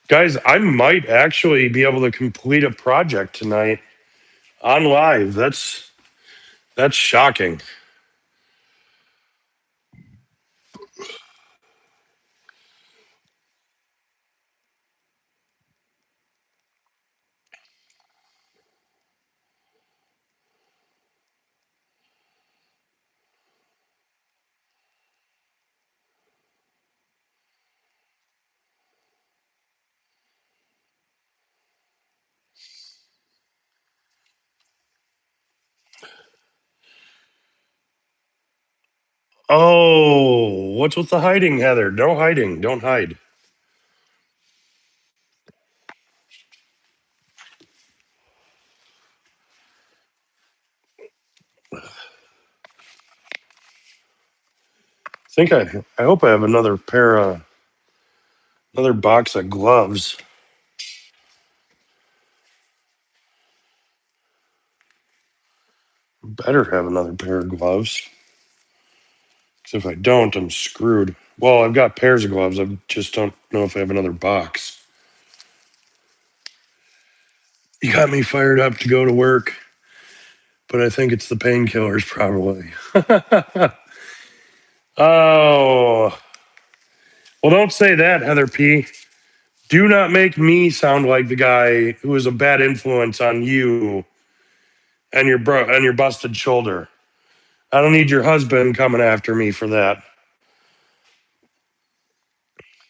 Guys, I might actually be able to complete a project tonight on live. That's shocking. Oh, what's with the hiding, Heather? No hiding. Don't hide. I hope I have another box of gloves. Better have another pair of gloves. Because if I don't, I'm screwed. Well, I've got pairs of gloves. I just don't know if I have another box. You got me fired up to go to work, but I think it's the painkillers probably. Oh, well, don't say that, Heather P. Do not make me sound like the guy who is a bad influence on you and your busted shoulder. I don't need your husband coming after me for that.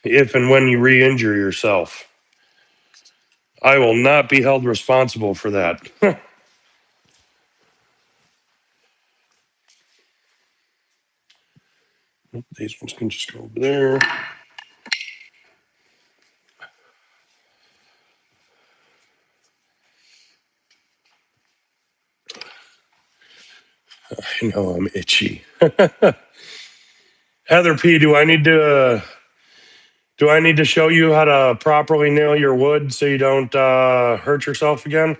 If and when you re-injure yourself, I will not be held responsible for that. These ones can just go over there. I know I'm itchy. Heather P, do I need to show you how to properly nail your wood so you don't hurt yourself again?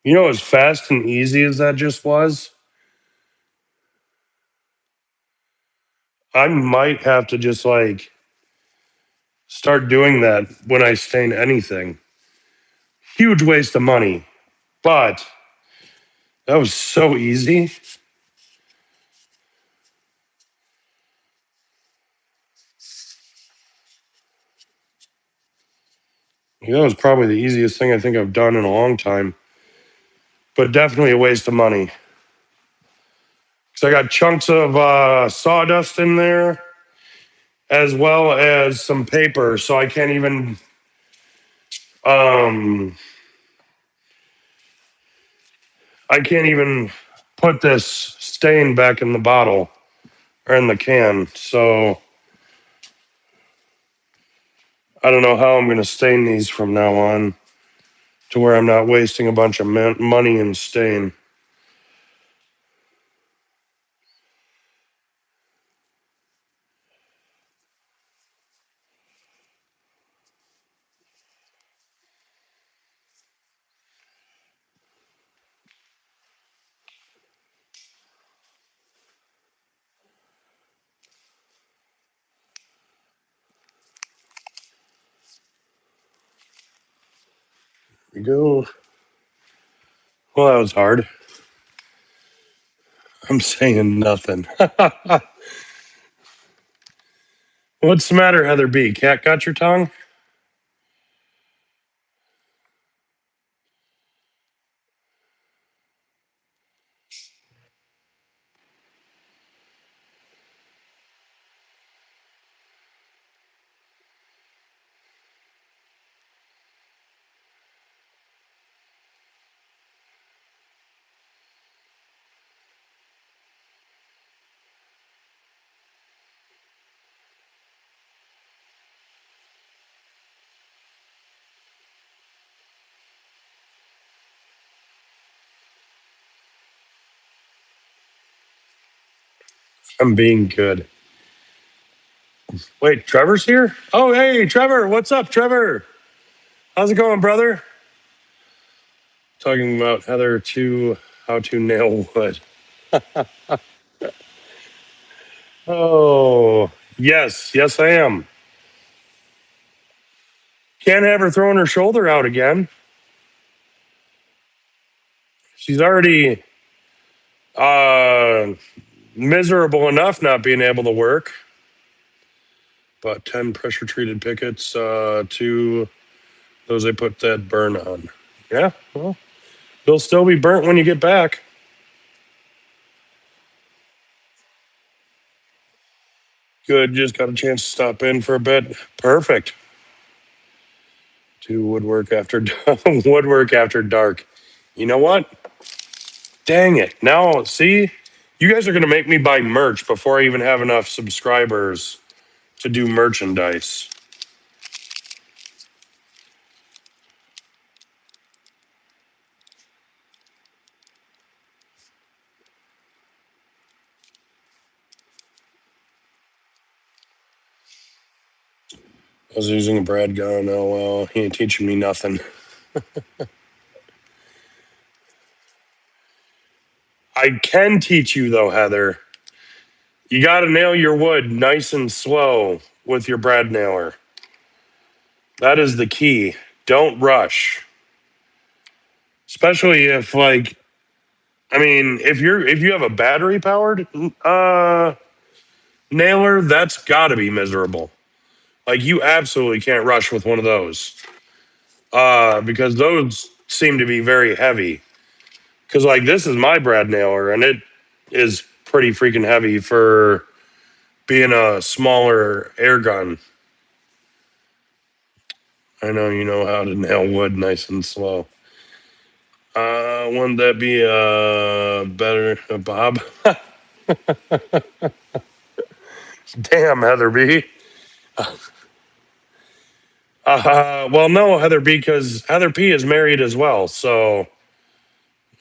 You know, as fast and easy as that just was, I might have to just like start doing that when I stain anything. Huge waste of money, but that was so easy. That was probably the easiest thing I think I've done in a long time, but definitely a waste of money. Because I got chunks of sawdust in there as well as some paper, so um, I can't even put this stain back in the bottle or in the can. So I don't know how I'm going to stain these from now on to where I'm not wasting a bunch of money in stain. Here we go. Well, that was hard. I'm saying nothing. What's the matter, Heather B? Cat got your tongue? I'm being good. Wait, Trevor's here? Oh, hey, Trevor. What's up, Trevor? How's it going, brother? Talking about Heather to how to nail wood. Oh, yes, I am. Can't have her throwing her shoulder out again. She's already uh, miserable enough not being able to work. But 10 pressure treated pickets to those I put that burn on. Yeah, well, they'll still be burnt when you get back. Good, just got a chance to stop in for a bit. Perfect. Do woodwork after woodwork after dark. You know what? Dang it. Now, see, you guys are going to make me buy merch before I even have enough subscribers to do merchandise. I was using a Brad gun. Oh, well, he ain't teaching me nothing. I can teach you, though, Heather. You got to nail your wood nice and slow with your brad nailer. That is the key. Don't rush. Especially if like if you have a battery powered nailer, that's got to be miserable. Like you absolutely can't rush with one of those. Because those seem to be very heavy. Because like this is my Brad nailer, and it is pretty freaking heavy for being a smaller air gun. I know you know how to nail wood nice and slow. Wouldn't that be better, Bob? Damn, Heather B. Well, no, Heather B, because Heather P is married as well. So,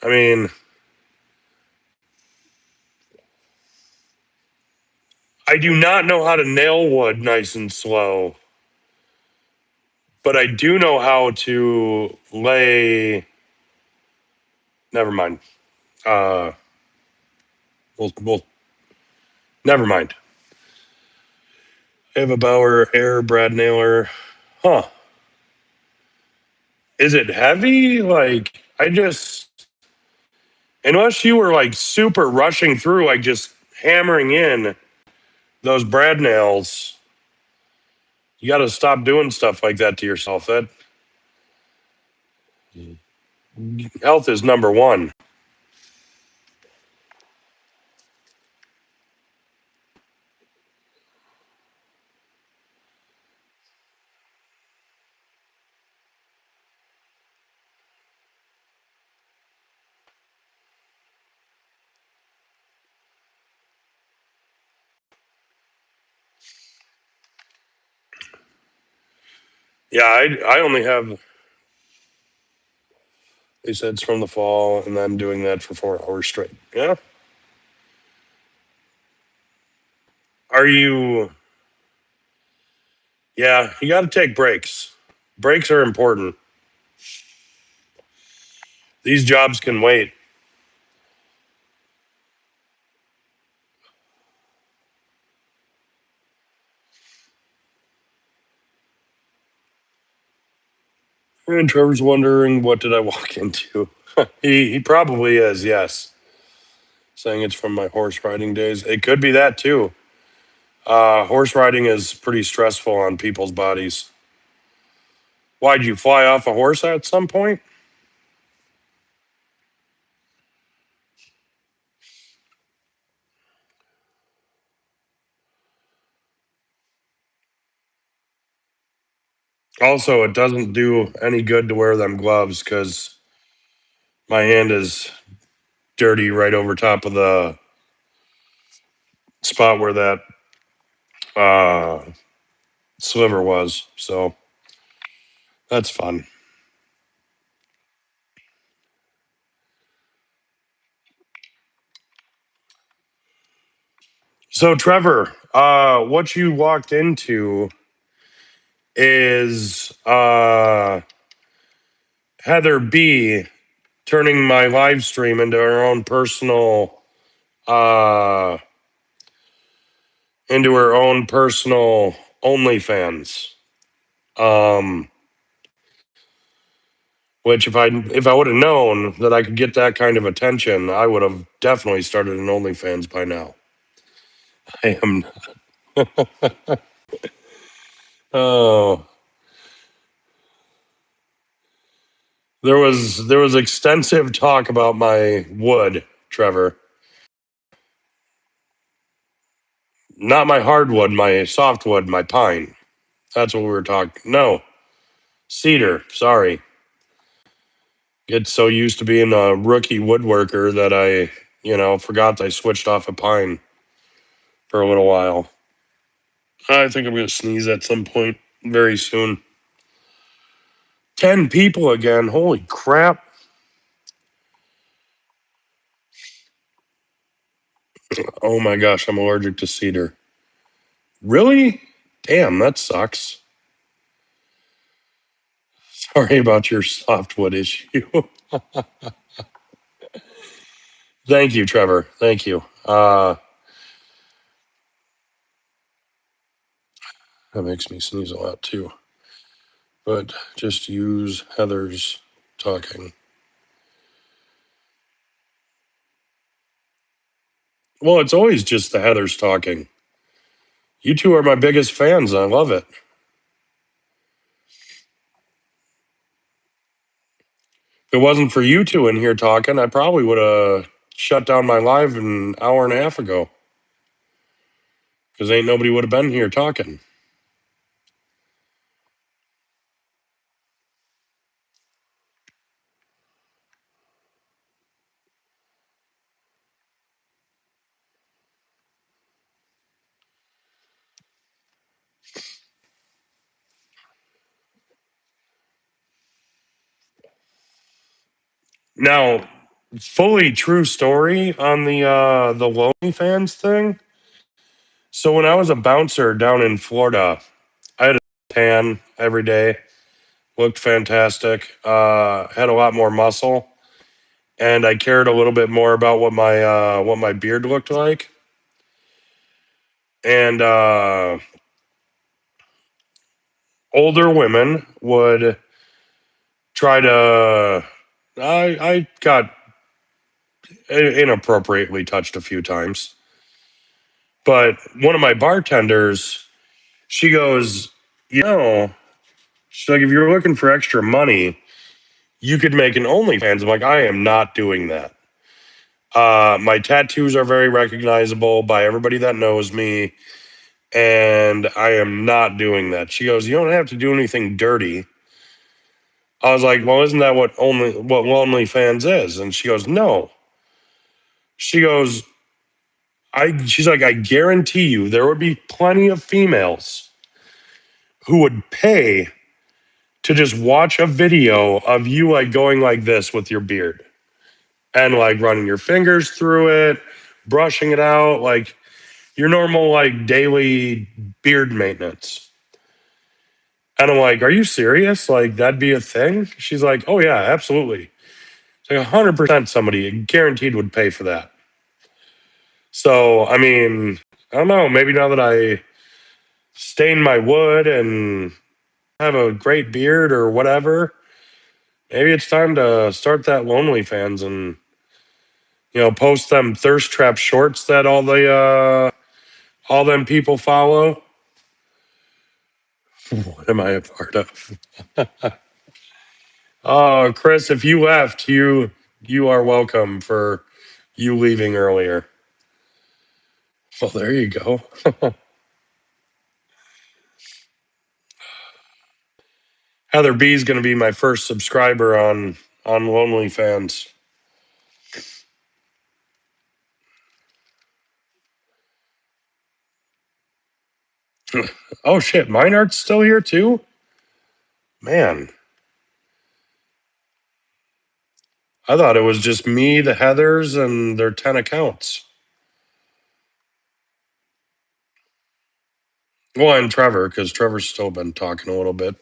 I mean, I do not know how to nail wood nice and slow, but I do know how to lay. Never mind. Uh, we'll never mind. I have a Bauer Air Brad nailer. Huh. Is it heavy? Like, I just, unless you were like super rushing through, like just hammering in those Brad nails, you got to stop doing stuff like that to yourself. That health is number one. Yeah, I only have, they said it's from the fall, and I'm doing that for 4 hours straight. Yeah. Are you, yeah, you got to take breaks. Breaks are important. These jobs can wait. And Trevor's wondering, what did I walk into? He probably is, yes. Saying it's from my horse riding days. It could be that too. Horse riding is pretty stressful on people's bodies. Why'd you fly off a horse at some point? Also, it doesn't do any good to wear them gloves because my hand is dirty right over top of the spot where that uh, sliver was. So that's fun. So, Trevor, what you walked into is Heather B turning my live stream into her own personal uh into her own personal OnlyFans. Um which if I would have known that I could get that kind of attention, I would have definitely started an OnlyFans by now. I am oh there was extensive talk about my wood, Trevor. Not my hardwood, my softwood, my pine. That's what we were talking. No, cedar. Sorry. Get so used to being a rookie woodworker that I forgot that I switched off a pine for a little while. I think I'm going to sneeze at some point very soon. 10 people again. Holy crap. Oh my gosh, I'm allergic to cedar. Really? Damn, that sucks. Sorry about your softwood issue. Thank you, Trevor. Thank you. That makes me sneeze a lot too. But just use Heather's talking. Well, it's always just the Heather's talking. You two are my biggest fans. I love it. If it wasn't for you two in here talking, I probably would have shut down my live an hour and a half ago. Because ain't nobody would have been here talking. Now, fully true story on the OnlyFans thing. So when I was a bouncer down in Florida, I had a tan every day, looked fantastic, had a lot more muscle, and I cared a little bit more about what my beard looked like. And older women would try to. I got inappropriately touched a few times, but one of my bartenders, she goes, she's like, if you're looking for extra money, you could make an OnlyFans. I'm like, I am not doing that. My tattoos are very recognizable by everybody that knows me, and I am not doing that. She goes, you don't have to do anything dirty. I was like, well, isn't that what OnlyFans is? And she goes, no. She goes, she's like, I guarantee you there would be plenty of females who would pay to just watch a video of you like going like this with your beard and like running your fingers through it, brushing it out, like your normal like daily beard maintenance. And I'm like, are you serious? Like that'd be a thing? She's like, oh yeah, absolutely. It's like 100% somebody guaranteed would pay for that. So I mean, I don't know. Maybe now that I stain my wood and have a great beard or whatever, maybe it's time to start that OnlyFans and post them thirst trap shorts that all them people follow. What am I a part of? Oh, Chris, if you left, you are welcome for you leaving earlier. Well, there you go. Heather B is going to be my first subscriber on OnlyFans. Oh shit, Meinhardt's still here too? Man, I thought it was just me, the Heathers, and their 10 accounts. Well, and Trevor, because Trevor's still been talking a little bit.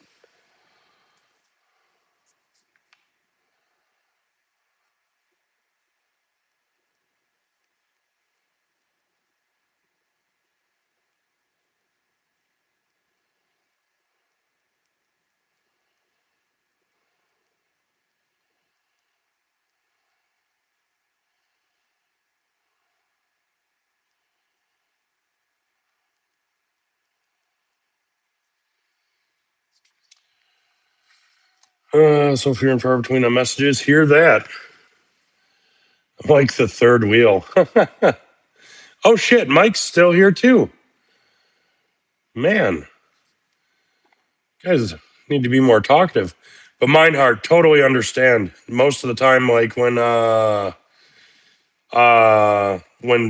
So if you're in far between the messages, hear that. Like the third wheel. Oh shit, Mike's still here too. Man, guys need to be more talkative. But Meinhardt, totally understand. Most of the time, like when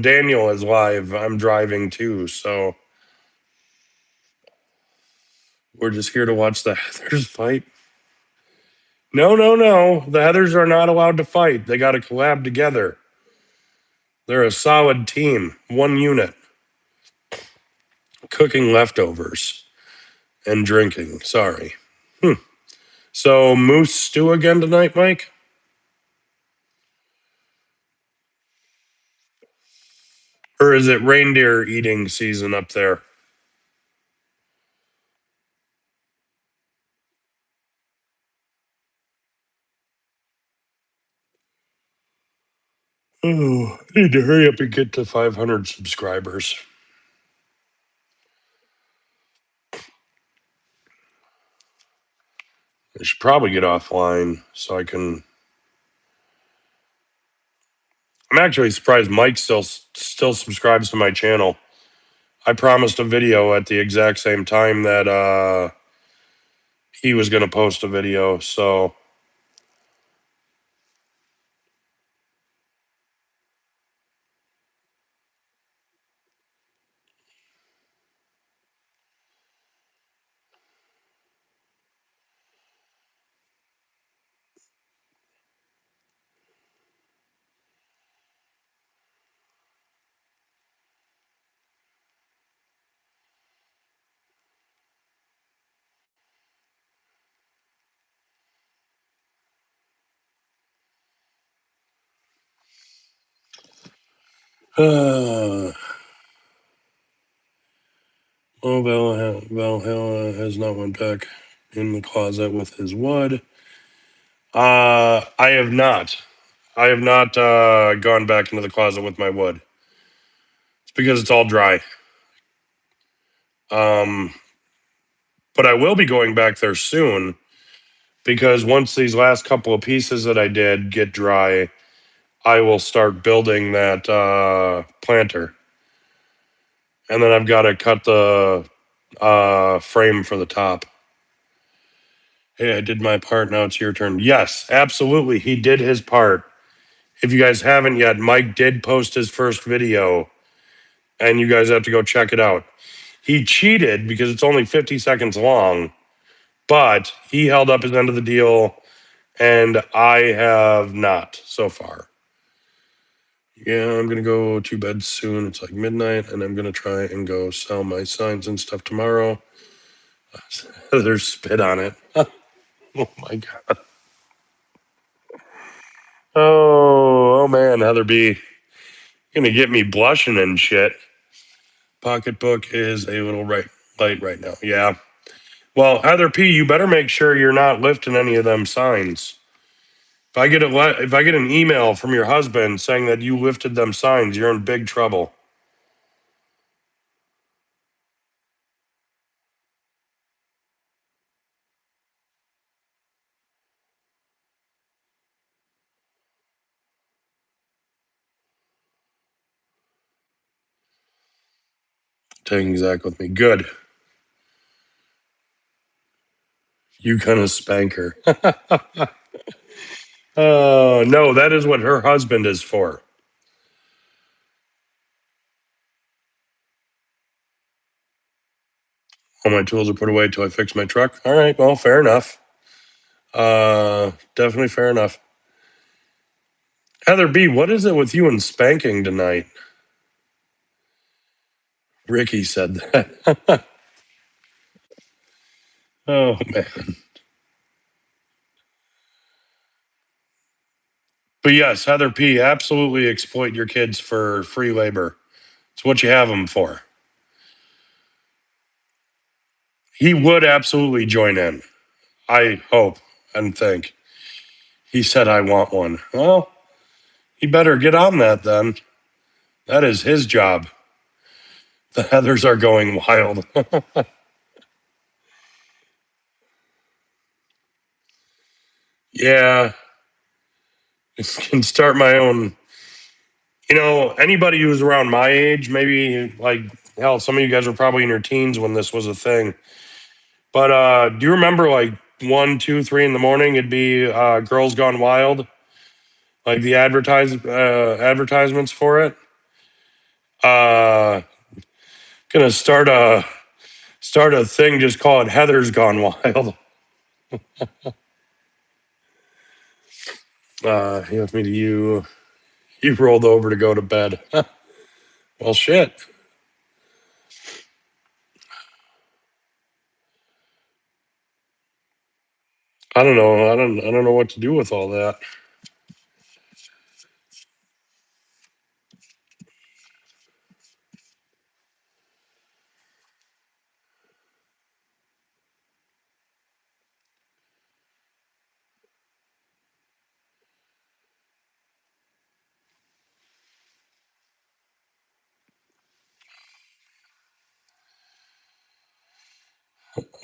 Daniel is live, I'm driving too, so we're just here to watch the Heathers fight. No, no, no. The Heathers are not allowed to fight. They got to collab together. They're a solid team, one unit, cooking leftovers and drinking. Sorry. So moose stew again tonight, Mike? Or is it reindeer eating season up there? Oh, I need to hurry up and get to 500 subscribers. I should probably get offline so I can I'm actually surprised Mike still subscribes to my channel. I promised a video at the exact same time that he was going to post a video. So Valhalla has not went back in the closet with his wood. I have not. I have not gone back into the closet with my wood. It's because it's all dry. But I will be going back there soon because once these last couple of pieces that I did get dry, I will start building that planter. And then I've got to cut the frame for the top. Hey, I did my part. Now it's your turn. Yes, absolutely. He did his part. If you guys haven't yet, Mike did post his first video, and you guys have to go check it out. He cheated because it's only 50 seconds long, but he held up his end of the deal, and I have not so far. Yeah, I'm going to go to bed soon. It's like midnight, and I'm going to try and go sell my signs and stuff tomorrow. There's spit on it. Oh, my God. Oh man, Heather B. Gonna get me blushing and shit. Pocketbook is a little light right now. Yeah. Well, Heather P, you better make sure you're not lifting any of them signs. If I get an email from your husband saying that you lifted them signs, you're in big trouble. Taking Zach with me. Good. You kind of spank her. Oh, no, that is what her husband is for. All my tools are put away till I fix my truck. All right, well, fair enough. Definitely fair enough. Heather B, what is it with you and spanking tonight? Ricky said that. Oh, man. But yes, Heather P, absolutely exploit your kids for free labor. It's what you have them for. He would absolutely join in. I hope and think. He said, I want one. Well, he better get on that then. That is his job. The Heathers are going wild. Yeah, I can start my own. Anybody who's around my age, maybe like, hell, some of you guys were probably in your teens when this was a thing. But do you remember like 1, 2, 3 in the morning? It'd be Girls Gone Wild, like the advertisements for it. Uh, gonna start a thing, just call it Heather's Gone Wild. He left me to you. You rolled over to go to bed. Well, shit. I don't know. I don't know what to do with all that.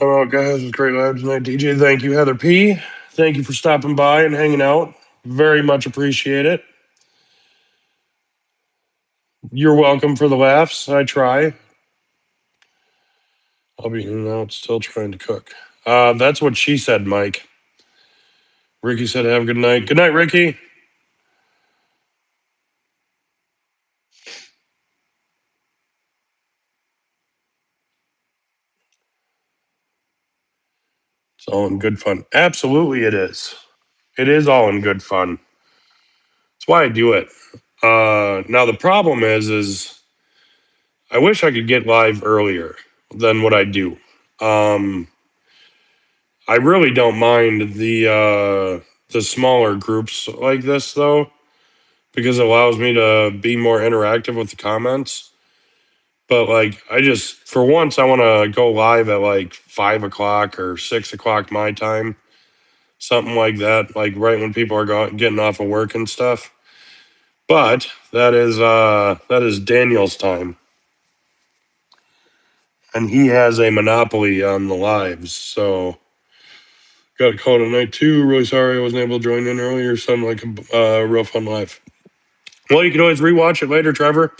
Well, guys, it was great live tonight. DJ, thank you. Heather P, thank you for stopping by and hanging out. Very much appreciate it. You're welcome for the laughs. I try. I'll be in and out, still trying to cook. That's what she said, Mike. Ricky said, have a good night. Good night, Ricky. It's all in good fun. Absolutely, it is. It is all in good fun. That's why I do it. Now the problem is I wish I could get live earlier than what I do. Um, I really don't mind the smaller groups like this though, because it allows me to be more interactive with the comments. But like, I just for once I want to go live at like 5 o'clock or 6 o'clock my time, something like that. Like right when people are getting off of work and stuff. But that is Daniel's time, and he has a monopoly on the lives. So got a call tonight too. Really sorry I wasn't able to join in earlier. Sounded like a real fun live. Well, you can always rewatch it later, Trevor,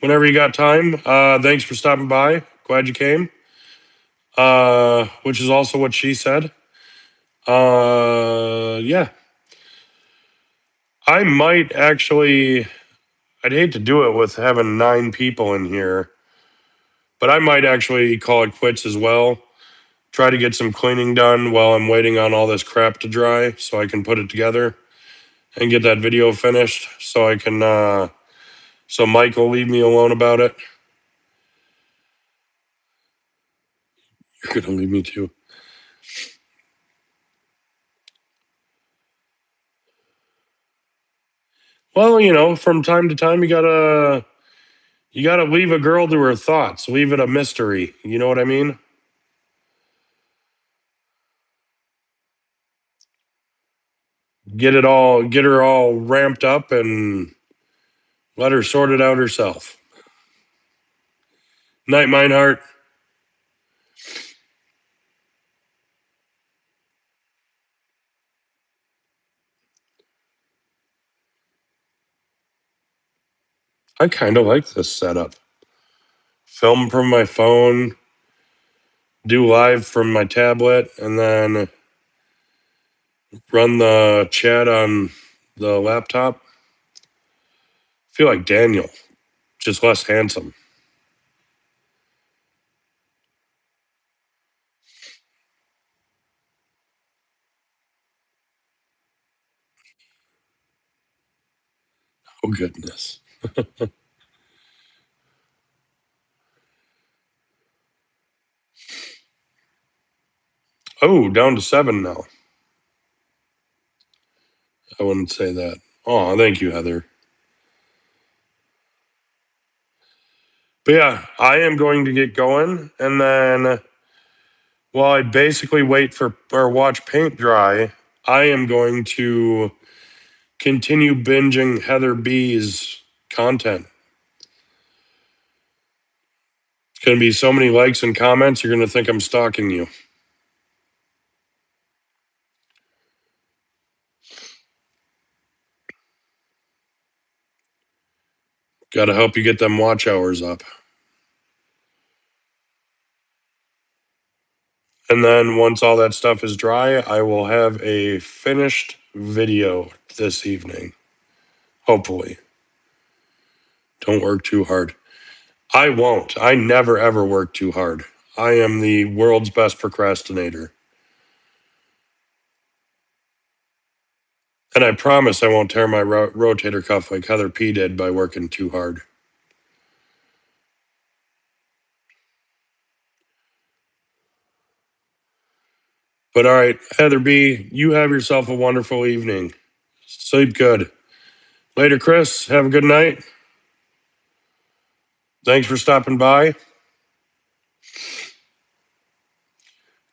whenever you got time. Thanks for stopping by. Glad you came. Which is also what she said. Yeah. I might actually, I'd hate to do it with having 9 people in here, but I might actually call it quits as well. Try to get some cleaning done while I'm waiting on all this crap to dry so I can put it together and get that video finished so I can, so Mike will leave me alone about it. You're going to leave me too. Well, you know, from time to time, you gotta leave a girl to her thoughts, leave it a mystery. You know what I mean? Get her all ramped up and let her sort it out herself. Night, Meinhardt. I kind of like this setup. Film from my phone, do live from my tablet, and then run the chat on the laptop. I feel like Daniel, just less handsome. Oh, goodness. Oh, down to 7 now. I wouldn't say that. Oh, thank you, Heather. But yeah, I am going to get going, and then while I basically wait for or watch paint dry, I am going to continue binging Heather B's content. It's going to be so many likes and comments, you're going to think I'm stalking you. Got to help you get them watch hours up. And then once all that stuff is dry, I will have a finished video this evening. Hopefully. Don't work too hard. I won't. I never ever work too hard. I am the world's best procrastinator. And I promise I won't tear my rotator cuff like Heather P did by working too hard. But all right, Heather B, you have yourself a wonderful evening. Sleep good. Later, Chris. Have a good night. Thanks for stopping by.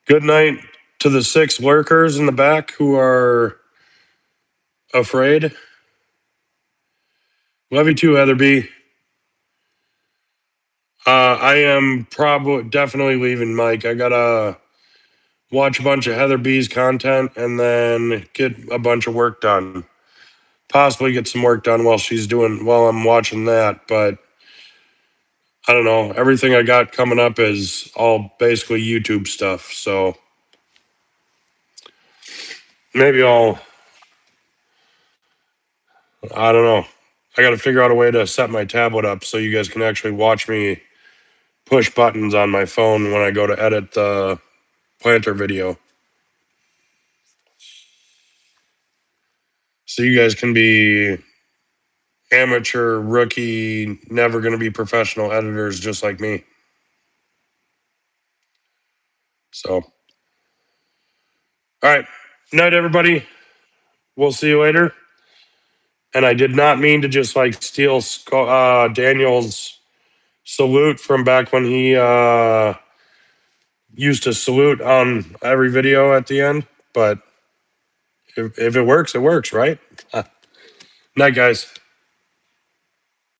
Good night to the 6 lurkers in the back who are afraid. Love you too, Heather B. I am probably definitely leaving, Mike. I gotta watch a bunch of Heather B's content and then get a bunch of work done. Possibly get some work done while I'm watching that, but I don't know. Everything I got coming up is all basically YouTube stuff. So maybe I don't know. I got to figure out a way to set my tablet up so you guys can actually watch me push buttons on my phone when I go to edit the planter video. So you guys can be amateur, rookie, never going to be professional editors just like me. So, all right. Night, everybody. We'll see you later. And I did not mean to just like steal Daniel's salute from back when he used to salute on every video at the end. But if it works, it works, right? Night, guys.